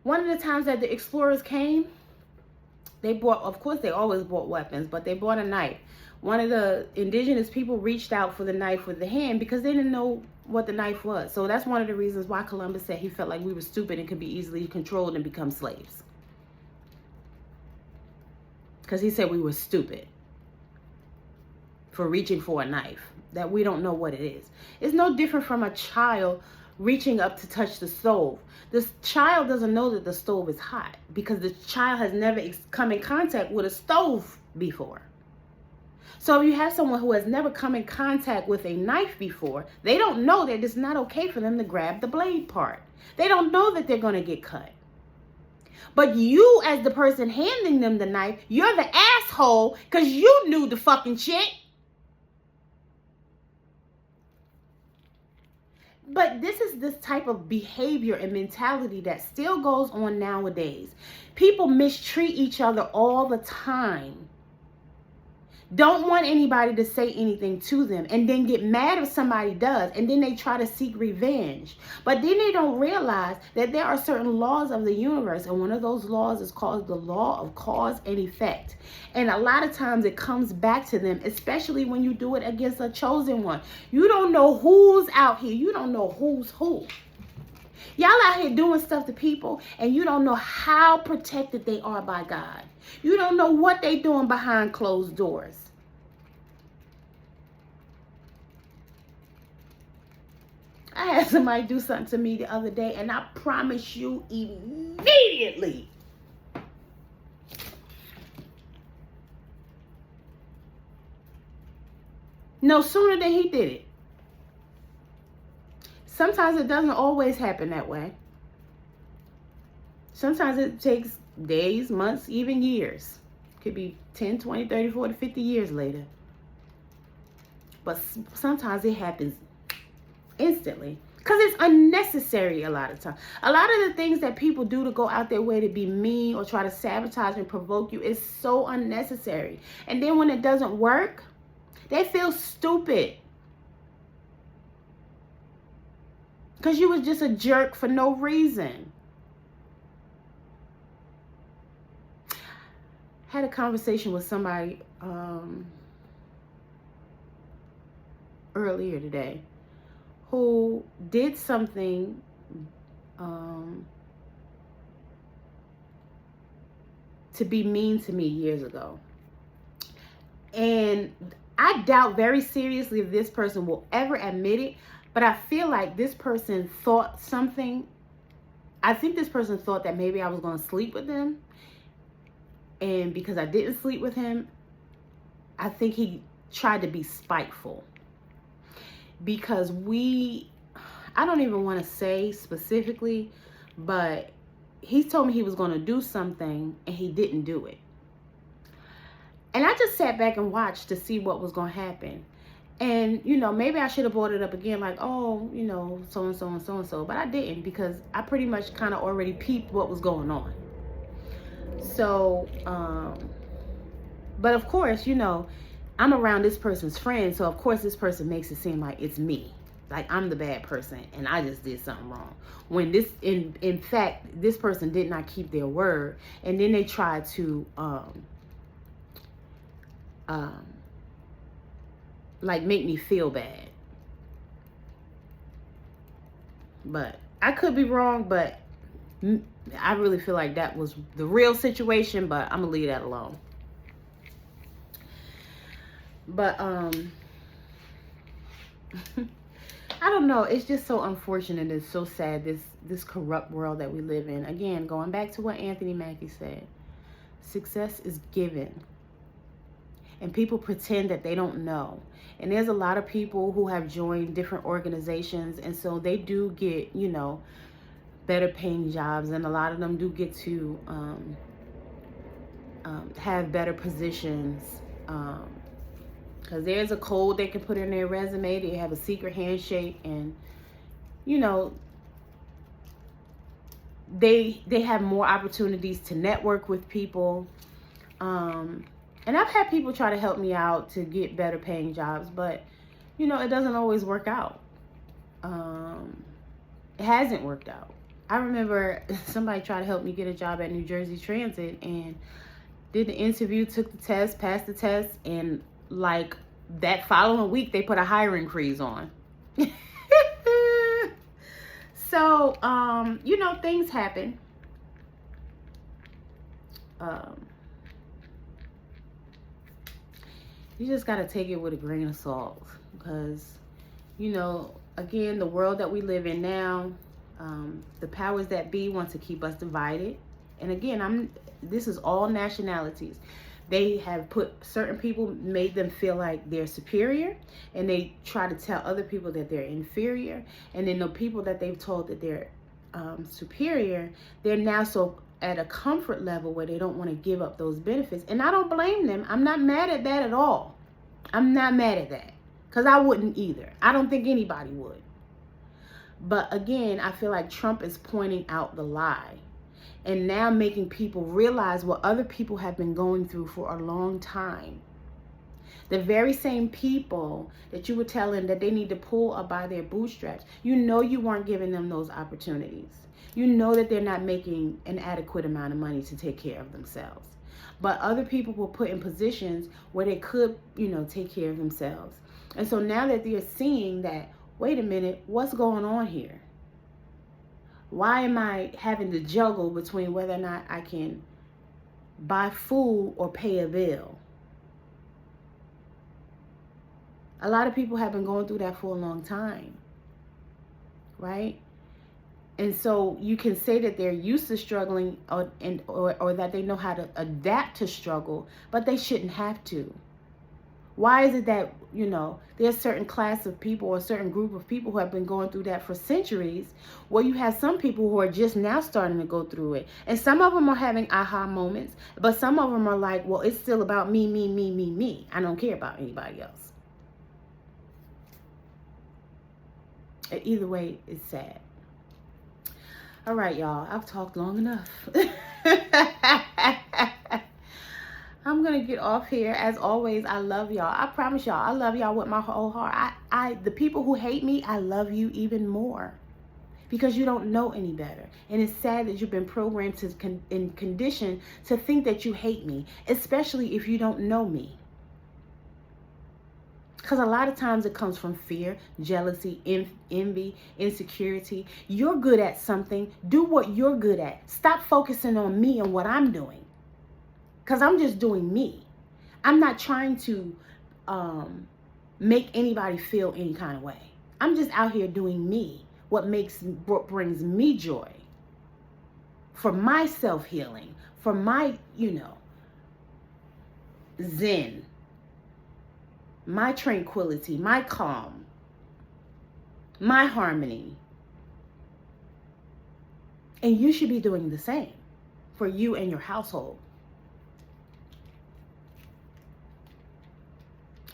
One of the times that the explorers came, They bought, of course, they always bought weapons, but they bought a knife. One of the indigenous people reached out for the knife with the hand because they didn't know what the knife was. So that's one of the reasons why Columbus said he felt like we were stupid and could be easily controlled and become slaves. Because he said we were stupid for reaching for a knife, that we don't know what it is. It's no different from a child reaching up to touch the stove. This child doesn't know that the stove is hot because the child has never come in contact with a stove before. So if you have someone who has never come in contact with a knife before, they don't know that it's not okay for them to grab the blade part. They don't know that they're going to get cut. But you, as the person handing them the knife, you're the asshole because you knew the fucking shit. But this is this type of behavior and mentality that still goes on nowadays. People mistreat each other all the time. Don't want anybody to say anything to them and then get mad if somebody does, and then they try to seek revenge. But then they don't realize that there are certain laws of the universe, and one of those laws is called the law of cause and effect. And a lot of times it comes back to them, especially when you do it against a chosen one. You don't know who's out here. You don't know who's who. Y'all out here doing stuff to people and you don't know how protected they are by God. You don't know what they doing behind closed doors. I had somebody do something to me the other day, and I promise you immediately, no sooner than he did it. Sometimes it doesn't always happen that way. Sometimes it takes days, months, even years. Could be 10, 20, 30, 40, 50 years later. But sometimes it happens instantly. Because it's unnecessary a lot of times. A lot of the things that people do to go out their way to be mean or try to sabotage and provoke you is so unnecessary. And then when it doesn't work, they feel stupid. Because you was just a jerk for no reason. Had a conversation with somebody earlier today who did something to be mean to me years ago. And I doubt very seriously if this person will ever admit it, but I feel like this person thought something. I think this person thought that maybe I was going to sleep with them. And because I didn't sleep with him, I think he tried to be spiteful. Because I don't even want to say specifically, but he told me he was going to do something and he didn't do it. And I just sat back and watched to see what was going to happen. And, you know, maybe I should have brought it up again, like, oh, you know, so-and-so and so-and-so. But I didn't, because I pretty much kind of already peeped what was going on. So, but of course, you know, I'm around this person's friend. So, of course, this person makes it seem like it's me. Like I'm the bad person and I just did something wrong. When this, in fact, this person did not keep their word. And then they tried to, like make me feel bad. But I could be wrong, but I really feel like that was the real situation, but I'm gonna leave that alone. But I don't know, it's just so unfortunate. It's so sad, this corrupt world that we live in. Again, going back to what Anthony Mackie said, success is given. And people pretend that they don't know. And there's a lot of people who have joined different organizations, and so they do get, you know, better paying jobs, and a lot of them do get to have better positions, because there's a code they can put in their resume. They have a secret handshake, and you know, they have more opportunities to network with people. And I've had people try to help me out to get better paying jobs, but, you know, it doesn't always work out. It hasn't worked out. I remember somebody tried to help me get a job at New Jersey Transit, and did the interview, took the test, passed the test, and like that following week, they put a hiring freeze on. So, you know, things happen. You just got to take it with a grain of salt because, you know, again, the world that we live in now, the powers that be want to keep us divided. And again, this is all nationalities. They have put certain people, made them feel like they're superior, and they try to tell other people that they're inferior. And then the people that they've told that they're superior, they're now so at a comfort level where they don't want to give up those benefits. And I don't blame them. I'm not mad at that at all. I'm not mad at that because I wouldn't either. I don't think anybody would. But again, I feel like Trump is pointing out the lie and now making people realize what other people have been going through for a long time. The very same people that you were telling that they need to pull up by their bootstraps, you know you weren't giving them those opportunities. You know that they're not making an adequate amount of money to take care of themselves. But other people were put in positions where they could, you know, take care of themselves. And so now that they're seeing that, wait a minute, what's going on here? Why am I having to juggle between whether or not I can buy food or pay a bill? A lot of people have been going through that for a long time, right? And so you can say that they're used to struggling or that they know how to adapt to struggle, but they shouldn't have to. Why is it that, you know, there's a certain class of people or a certain group of people who have been going through that for centuries, where you have some people who are just now starting to go through it. And some of them are having aha moments, but some of them are like, well, it's still about me, me, me, me, me. I don't care about anybody else. Either way, it's sad. All right, y'all, I've talked long enough. I'm going to get off here. As always, I love y'all. I promise y'all, I love y'all with my whole heart. The people who hate me, I love you even more because you don't know any better. And it's sad that you've been programmed to and conditioned to think that you hate me, especially if you don't know me. Because a lot of times it comes from fear, jealousy, envy, insecurity. You're good at something. Do what you're good at. Stop focusing on me and what I'm doing. Because I'm just doing me. I'm not trying to make anybody feel any kind of way. I'm just out here doing me. What brings me joy. For my self-healing. For my, you know, zen. My tranquility, my calm, my harmony. And you should be doing the same for you and your household.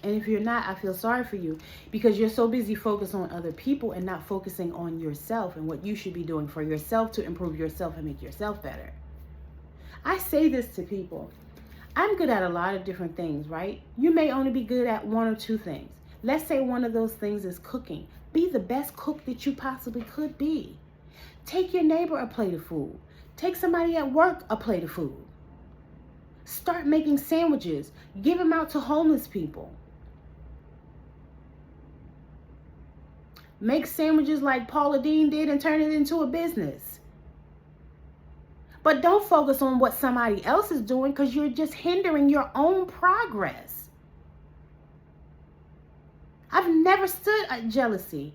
And if you're not, I feel sorry for you because you're so busy focused on other people and not focusing on yourself and what you should be doing for yourself to improve yourself and make yourself better. I say this to people. I'm good at a lot of different things, right? You may only be good at one or two things. Let's say one of those things is cooking. Be the best cook that you possibly could be. Take your neighbor a plate of food. Take somebody at work a plate of food. Start making sandwiches. Give them out to homeless people. Make sandwiches like Paula Deen did and turn it into a business. But don't focus on what somebody else is doing because you're just hindering your own progress. I've never stood at jealousy.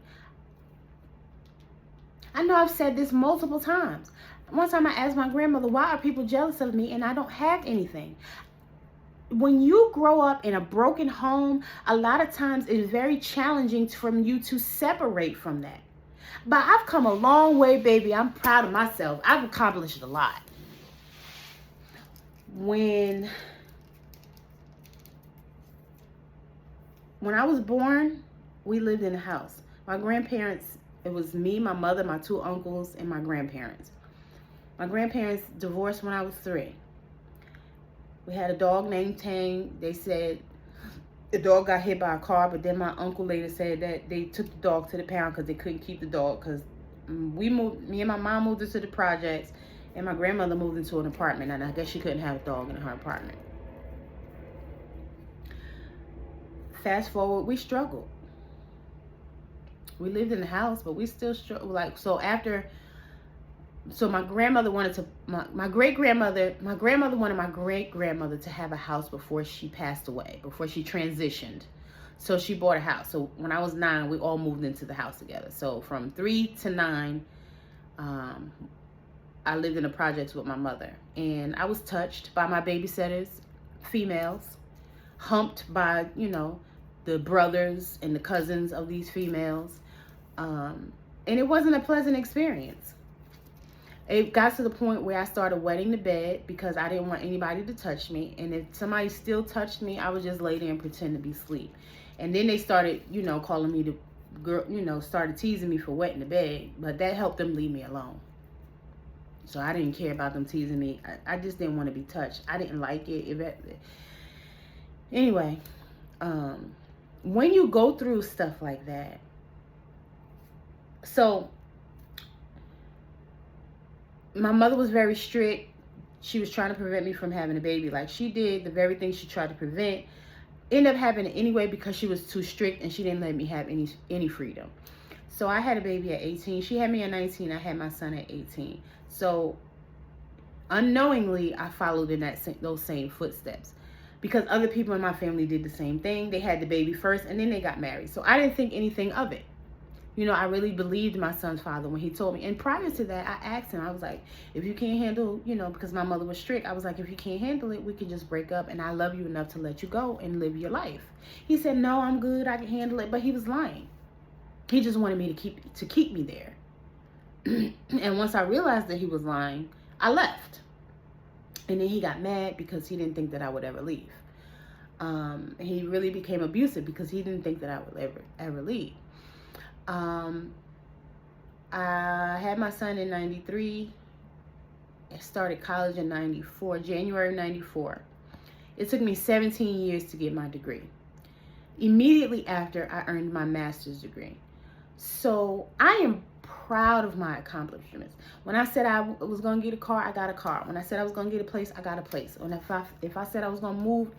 I know I've said this multiple times. One time I asked my grandmother, why are people jealous of me and I don't have anything? When you grow up in a broken home, a lot of times it's very challenging for you to separate from that. But I've come a long way, baby. I'm proud of myself. I've accomplished a lot. When I was born, we lived in a house. My grandparents, it was me, my mother, my two uncles, and my grandparents. My grandparents divorced when I was 3. We had a dog named Tang. They said the dog got hit by a car, but then my uncle later said that they took the dog to the pound because they couldn't keep the dog because me and my mom moved into the projects And my grandmother moved into an apartment, and I guess she couldn't have a dog in her apartment. Fast forward, we struggled. We lived in the house, but we still struggled. Like, so my grandmother wanted to, my grandmother wanted my great-grandmother to have a house before she passed away, before she transitioned. So she bought a house. So when I was 9, we all moved into the house together. So from 3 to 9, I lived in the projects with my mother. And I was touched by my babysitters, females, humped by, you know, the brothers and the cousins of these females. And it wasn't a pleasant experience. It got to the point where I started wetting the bed because I didn't want anybody to touch me. And if somebody still touched me, I would just lay there and pretend to be asleep. And then they started, you know, calling me the girl, you know, started teasing me for wetting the bed. But that helped them leave me alone. So I didn't care about them teasing me. I just didn't want to be touched. I didn't like it. Anyway, when you go through stuff like that, so my mother was very strict. She was trying to prevent me from having a baby. Like, she did the very thing she tried to prevent. Ended up happening anyway because she was too strict and she didn't let me have any freedom. So I had a baby at 18. She had me at 19. I had my son at 18. So unknowingly, I followed in those same footsteps because other people in my family did the same thing. They had the baby first and then they got married. So I didn't think anything of it. You know, I really believed my son's father when he told me. And prior to that, I asked him, I was like, if you can't handle, you know, because my mother was strict, I was like, if you can't handle it, we can just break up and I love you enough to let you go and live your life. He said, no, I'm good, I can handle it. But he was lying. He just wanted me to keep me there. And once I realized that he was lying, I left. And then he got mad because he didn't think that I would ever leave. He really became abusive because he didn't think that I would ever leave. I had my son in 93. I started college in 94, January 94. It took me 17 years to get my degree. Immediately after, I earned my master's degree. So I am proud of my accomplishments. When I said I was going to get a car, I got a car. When I said I was going to get a place, I got a place. And if I said I was going to move,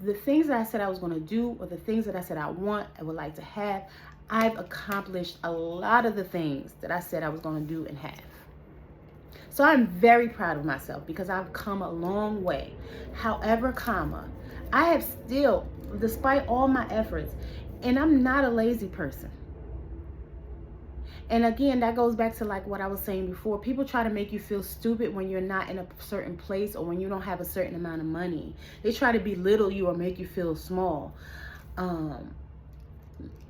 the things that I said I was going to do, or the things that I said I would like to have, I've accomplished a lot of the things that I said I was going to do and have. So I'm very proud of myself because I've come a long way. However, I have still, despite all my efforts, and I'm not a lazy person. And again, that goes back to like what I was saying before. People try to make you feel stupid when you're not in a certain place or when you don't have a certain amount of money. They try to belittle you or make you feel small.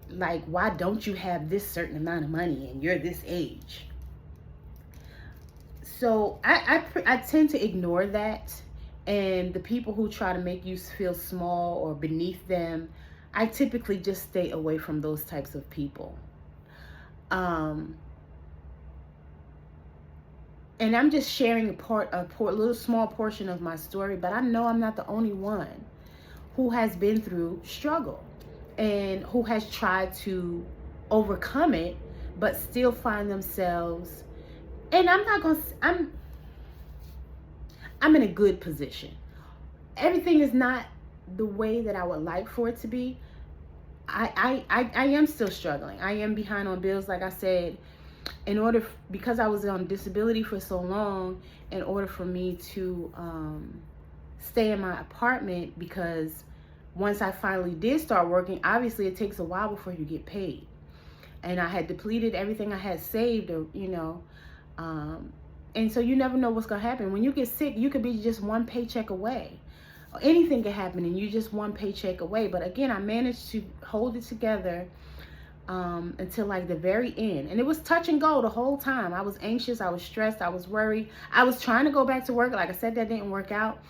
Like, why don't you have this certain amount of money and you're this age? So I tend to ignore that. And the people who try to make you feel small or beneath them, I typically just stay away from those types of people. And I'm just sharing a little small portion of my story, but I know I'm not the only one who has been through struggle and who has tried to overcome it, but still find themselves. And I'm in a good position. Everything is not the way that I would like for it to be. I am still struggling. I am behind on bills, like I said. Because I was on disability for so long, in order for me to stay in my apartment, because once I finally did start working, obviously it takes a while before you get paid. And I had depleted everything I had saved, or, you know, and so you never know what's going to happen. When you get sick, you could be just one paycheck away. Anything could happen and you're just one paycheck away. But again, I managed to hold it together until like the very end. And it was touch and go the whole time. I was anxious, I was stressed, I was worried. I was trying to go back to work. Like I said, that didn't work out.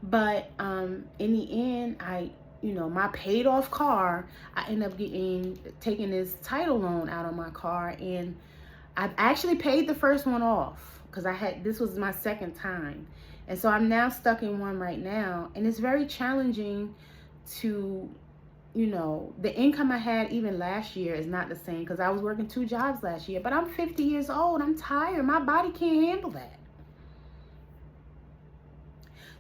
But in the end, my paid off car, I ended up taking this title loan out on my car. And I've actually paid the first one off because this was my second time. And so I'm now stuck in one right now. And it's very challenging to you know, the income I had even last year is not the same because I was working 2 jobs last year. But I'm 50 years old. I'm tired. My body can't handle that.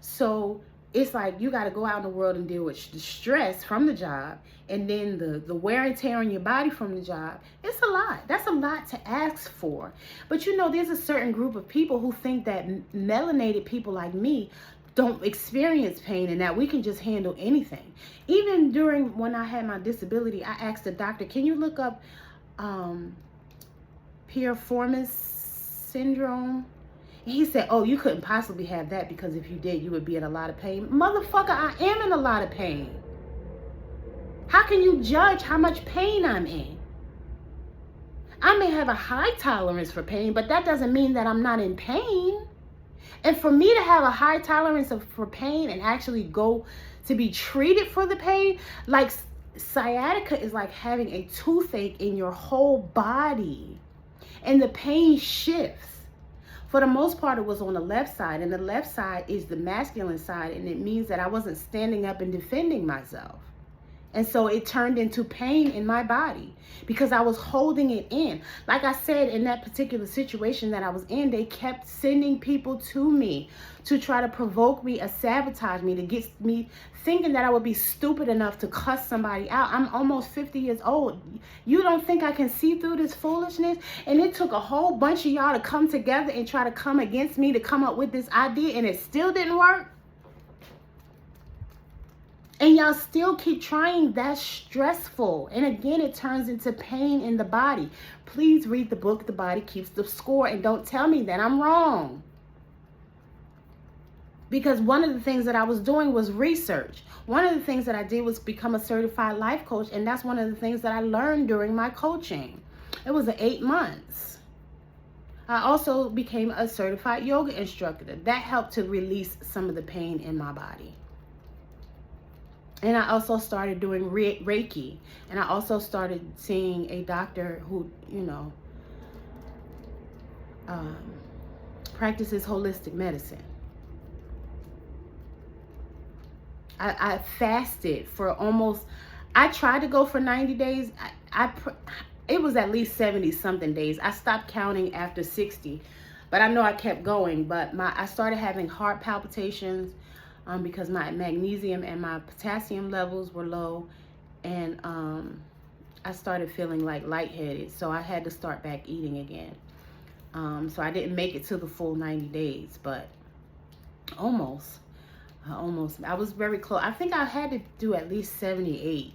So it's like you got to go out in the world and deal with the stress from the job, and then the wear and tear on your body from the job. It's a lot. That's a lot to ask for. But you know, there's a certain group of people who think that melanated people like me don't experience pain and that we can just handle anything. Even during when I had my disability, I asked the doctor, can you look up piriformis syndrome? And he said, oh, you couldn't possibly have that because if you did, you would be in a lot of pain. Motherfucker, I am in a lot of pain. How can you judge how much pain I'm in? I may have a high tolerance for pain, but that doesn't mean that I'm not in pain. And for me to have a high tolerance for pain and actually go to be treated for the pain, like sciatica is like having a toothache in your whole body. And the pain shifts. For the most part, it was on the left side, and the left side is the masculine side, and it means that I wasn't standing up and defending myself. And so it turned into pain in my body because I was holding it in. Like I said, in that particular situation that I was in, they kept sending people to me to try to provoke me or sabotage me, to get me thinking that I would be stupid enough to cuss somebody out. I'm almost 50 years old. You don't think I can see through this foolishness? And it took a whole bunch of y'all to come together and try to come against me to come up with this idea, and it still didn't work. And y'all still keep trying. That's stressful. And again, it turns into pain in the body. Please read the book, The Body Keeps the Score, and don't tell me that I'm wrong. Because one of the things that I was doing was research. One of the things that I did was become a certified life coach, and that's one of the things that I learned during my coaching. It was 8 months. I also became a certified yoga instructor. That helped to release some of the pain in my body. And I also started doing Reiki. And I also started seeing a doctor who, you know, practices holistic medicine. I fasted for almost, I tried to go for 90 days. It was at least 70 something days. I stopped counting after 60. But I know I kept going. But I started having heart palpitations. Because my magnesium and my potassium levels were low, and I started feeling like lightheaded, so I had to start back eating again. So I didn't make it to the full 90 days, but almost. I was very close. I think I had to do at least 78.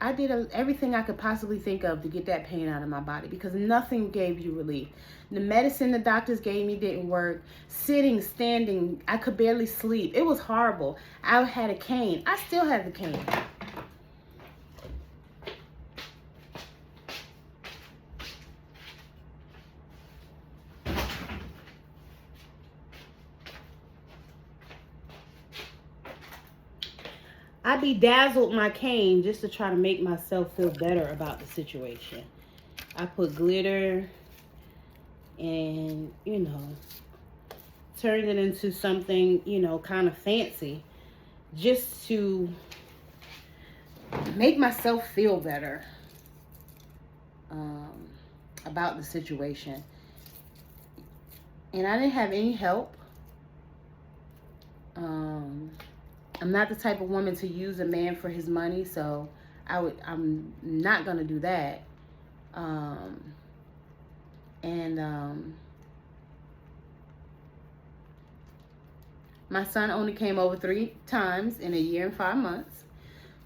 I did everything I could possibly think of to get that pain out of my body because nothing gave you relief. The medicine the doctors gave me didn't work. Sitting, standing, I could barely sleep. It was horrible. I had a cane. I still have the cane. I bedazzled my cane just to try to make myself feel better about the situation. I put glitter and, you know, turned it into something, you know, kind of fancy just to make myself feel better about the situation. And I didn't have any help. I'm not the type of woman to use a man for his money, so I'm not gonna do that. My son only came over 3 times in a year and 5 months.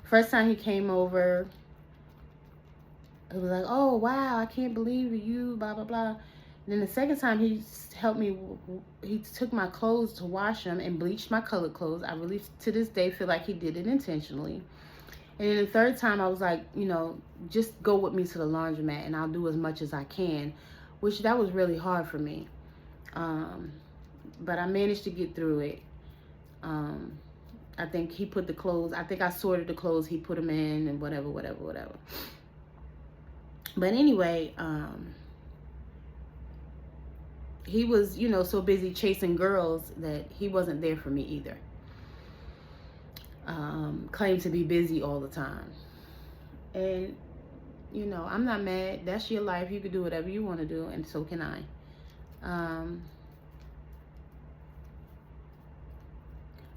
First time he came over, it was like, oh wow, I can't believe you, blah blah blah. And then the second time he helped me, he took my clothes to wash them and bleached my colored clothes. I really, to this day, feel like he did it intentionally. And then the third time I was like, you know, just go with me to the laundromat and I'll do as much as I can, which that was really hard for me. But I managed to get through it. I think he put the clothes, I think I sorted the clothes, he put them in and whatever. But anyway, he was, you know, so busy chasing girls that he wasn't there for me either. Claimed to be busy all the time. And, you know, I'm not mad. That's your life. You can do whatever you want to do, and so can I.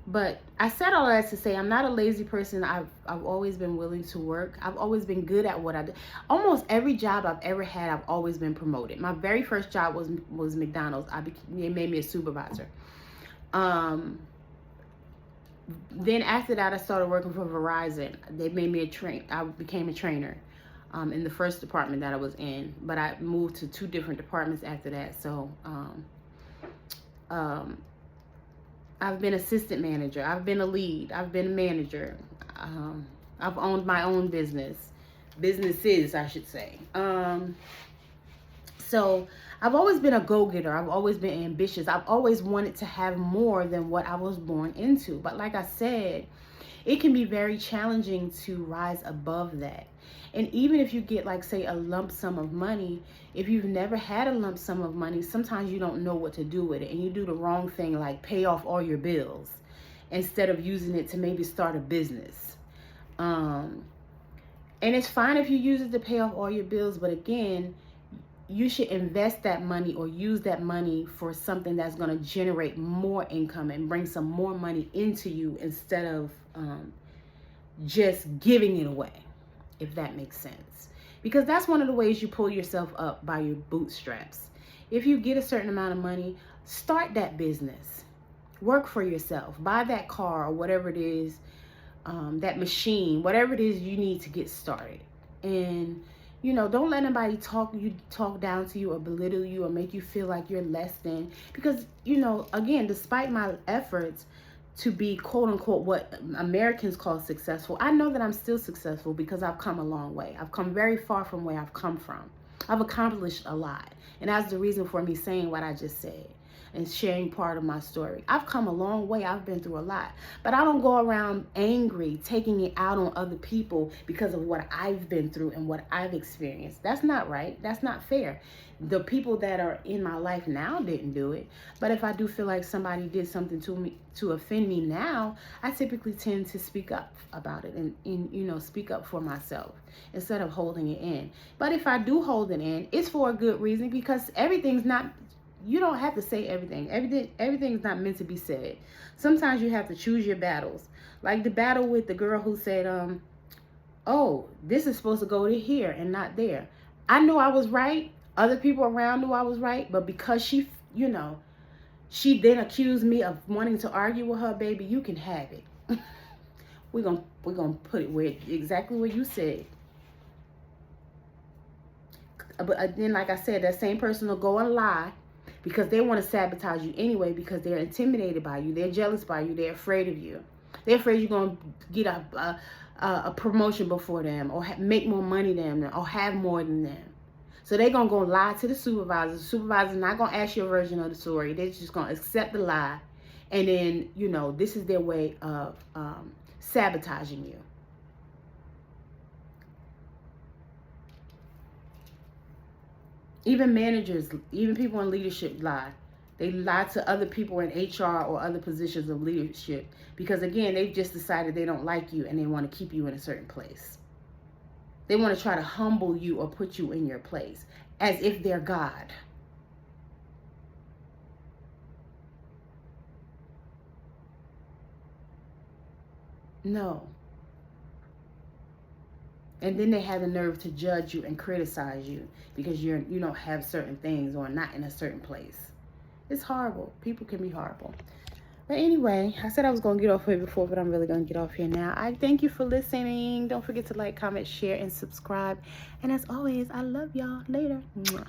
But I said all that to say I'm not a lazy person. I've always been willing to work. I've always been good at what I do. Almost every job I've ever had, I've always been promoted. My very first job was McDonald's. They made me a supervisor. Then after that, I started working for Verizon. They made me I became a trainer in the first department that I was in. But I moved to 2 different departments after that. So I've been assistant manager. I've been a lead. I've been a manager. I've owned my own businesses, I should say. So I've always been a go-getter. I've always been ambitious. I've always wanted to have more than what I was born into. But like I said, it can be very challenging to rise above that. And even if you get, like, say, a lump sum of money, if you've never had a lump sum of money, sometimes you don't know what to do with it. And you do the wrong thing, like pay off all your bills instead of using it to maybe start a business. And it's fine if you use it to pay off all your bills. But again, you should invest that money or use that money for something that's going to generate more income and bring some more money into you instead of just giving it away, if that makes sense. Because that's one of the ways you pull yourself up, by your bootstraps. If you get a certain amount of money, start that business. Work for yourself. Buy that car or whatever it is, that machine, whatever it is you need to get started. And, you know, don't let anybody talk down to you or belittle you or make you feel like you're less than. Because, you know, again, despite my efforts to be quote unquote what Americans call successful, I know that I'm still successful because I've come a long way. I've come very far from where I've come from. I've accomplished a lot. And that's the reason for me saying what I just said and sharing part of my story. I've come a long way. I've been through a lot. But I don't go around angry, taking it out on other people because of what I've been through and what I've experienced. That's not right. That's not fair. The people that are in my life now didn't do it. But if I do feel like somebody did something to me to offend me now, I typically tend to speak up about it and you know, speak up for myself instead of holding it in. But if I do hold it in, it's for a good reason, because everything's not, you don't have to say everything. Everything's not meant to be said. Sometimes you have to choose your battles. Like the battle with the girl who said, oh, this is supposed to go to here and not there. I knew I was right. Other people around knew I was right. But because she, you know, she then accused me of wanting to argue with her, baby, you can have it. we're gonna put it where exactly where you said. But then, like I said, that same person will go and lie because they want to sabotage you anyway, because they're intimidated by you. They're jealous by you. They're afraid of you. They're afraid you're going to get a promotion before them, or make more money than them, or have more than them. So they're going to go lie to the supervisor. The supervisor's not going to ask your version of the story. They're just going to accept the lie. And then, you know, this is their way of sabotaging you. Even managers, even people in leadership lie. They lie to other people in HR or other positions of leadership because, again, they've just decided they don't like you and they want to keep you in a certain place. They want to try to humble you or put you in your place as if they're God. No. And then they have the nerve to judge you and criticize you because you don't have certain things or not in a certain place. It's horrible. People can be horrible. But anyway, I said I was going to get off here before, but I'm really going to get off here now. I thank you for listening. Don't forget to like, comment, share, and subscribe. And as always, I love y'all. Later. Mwah.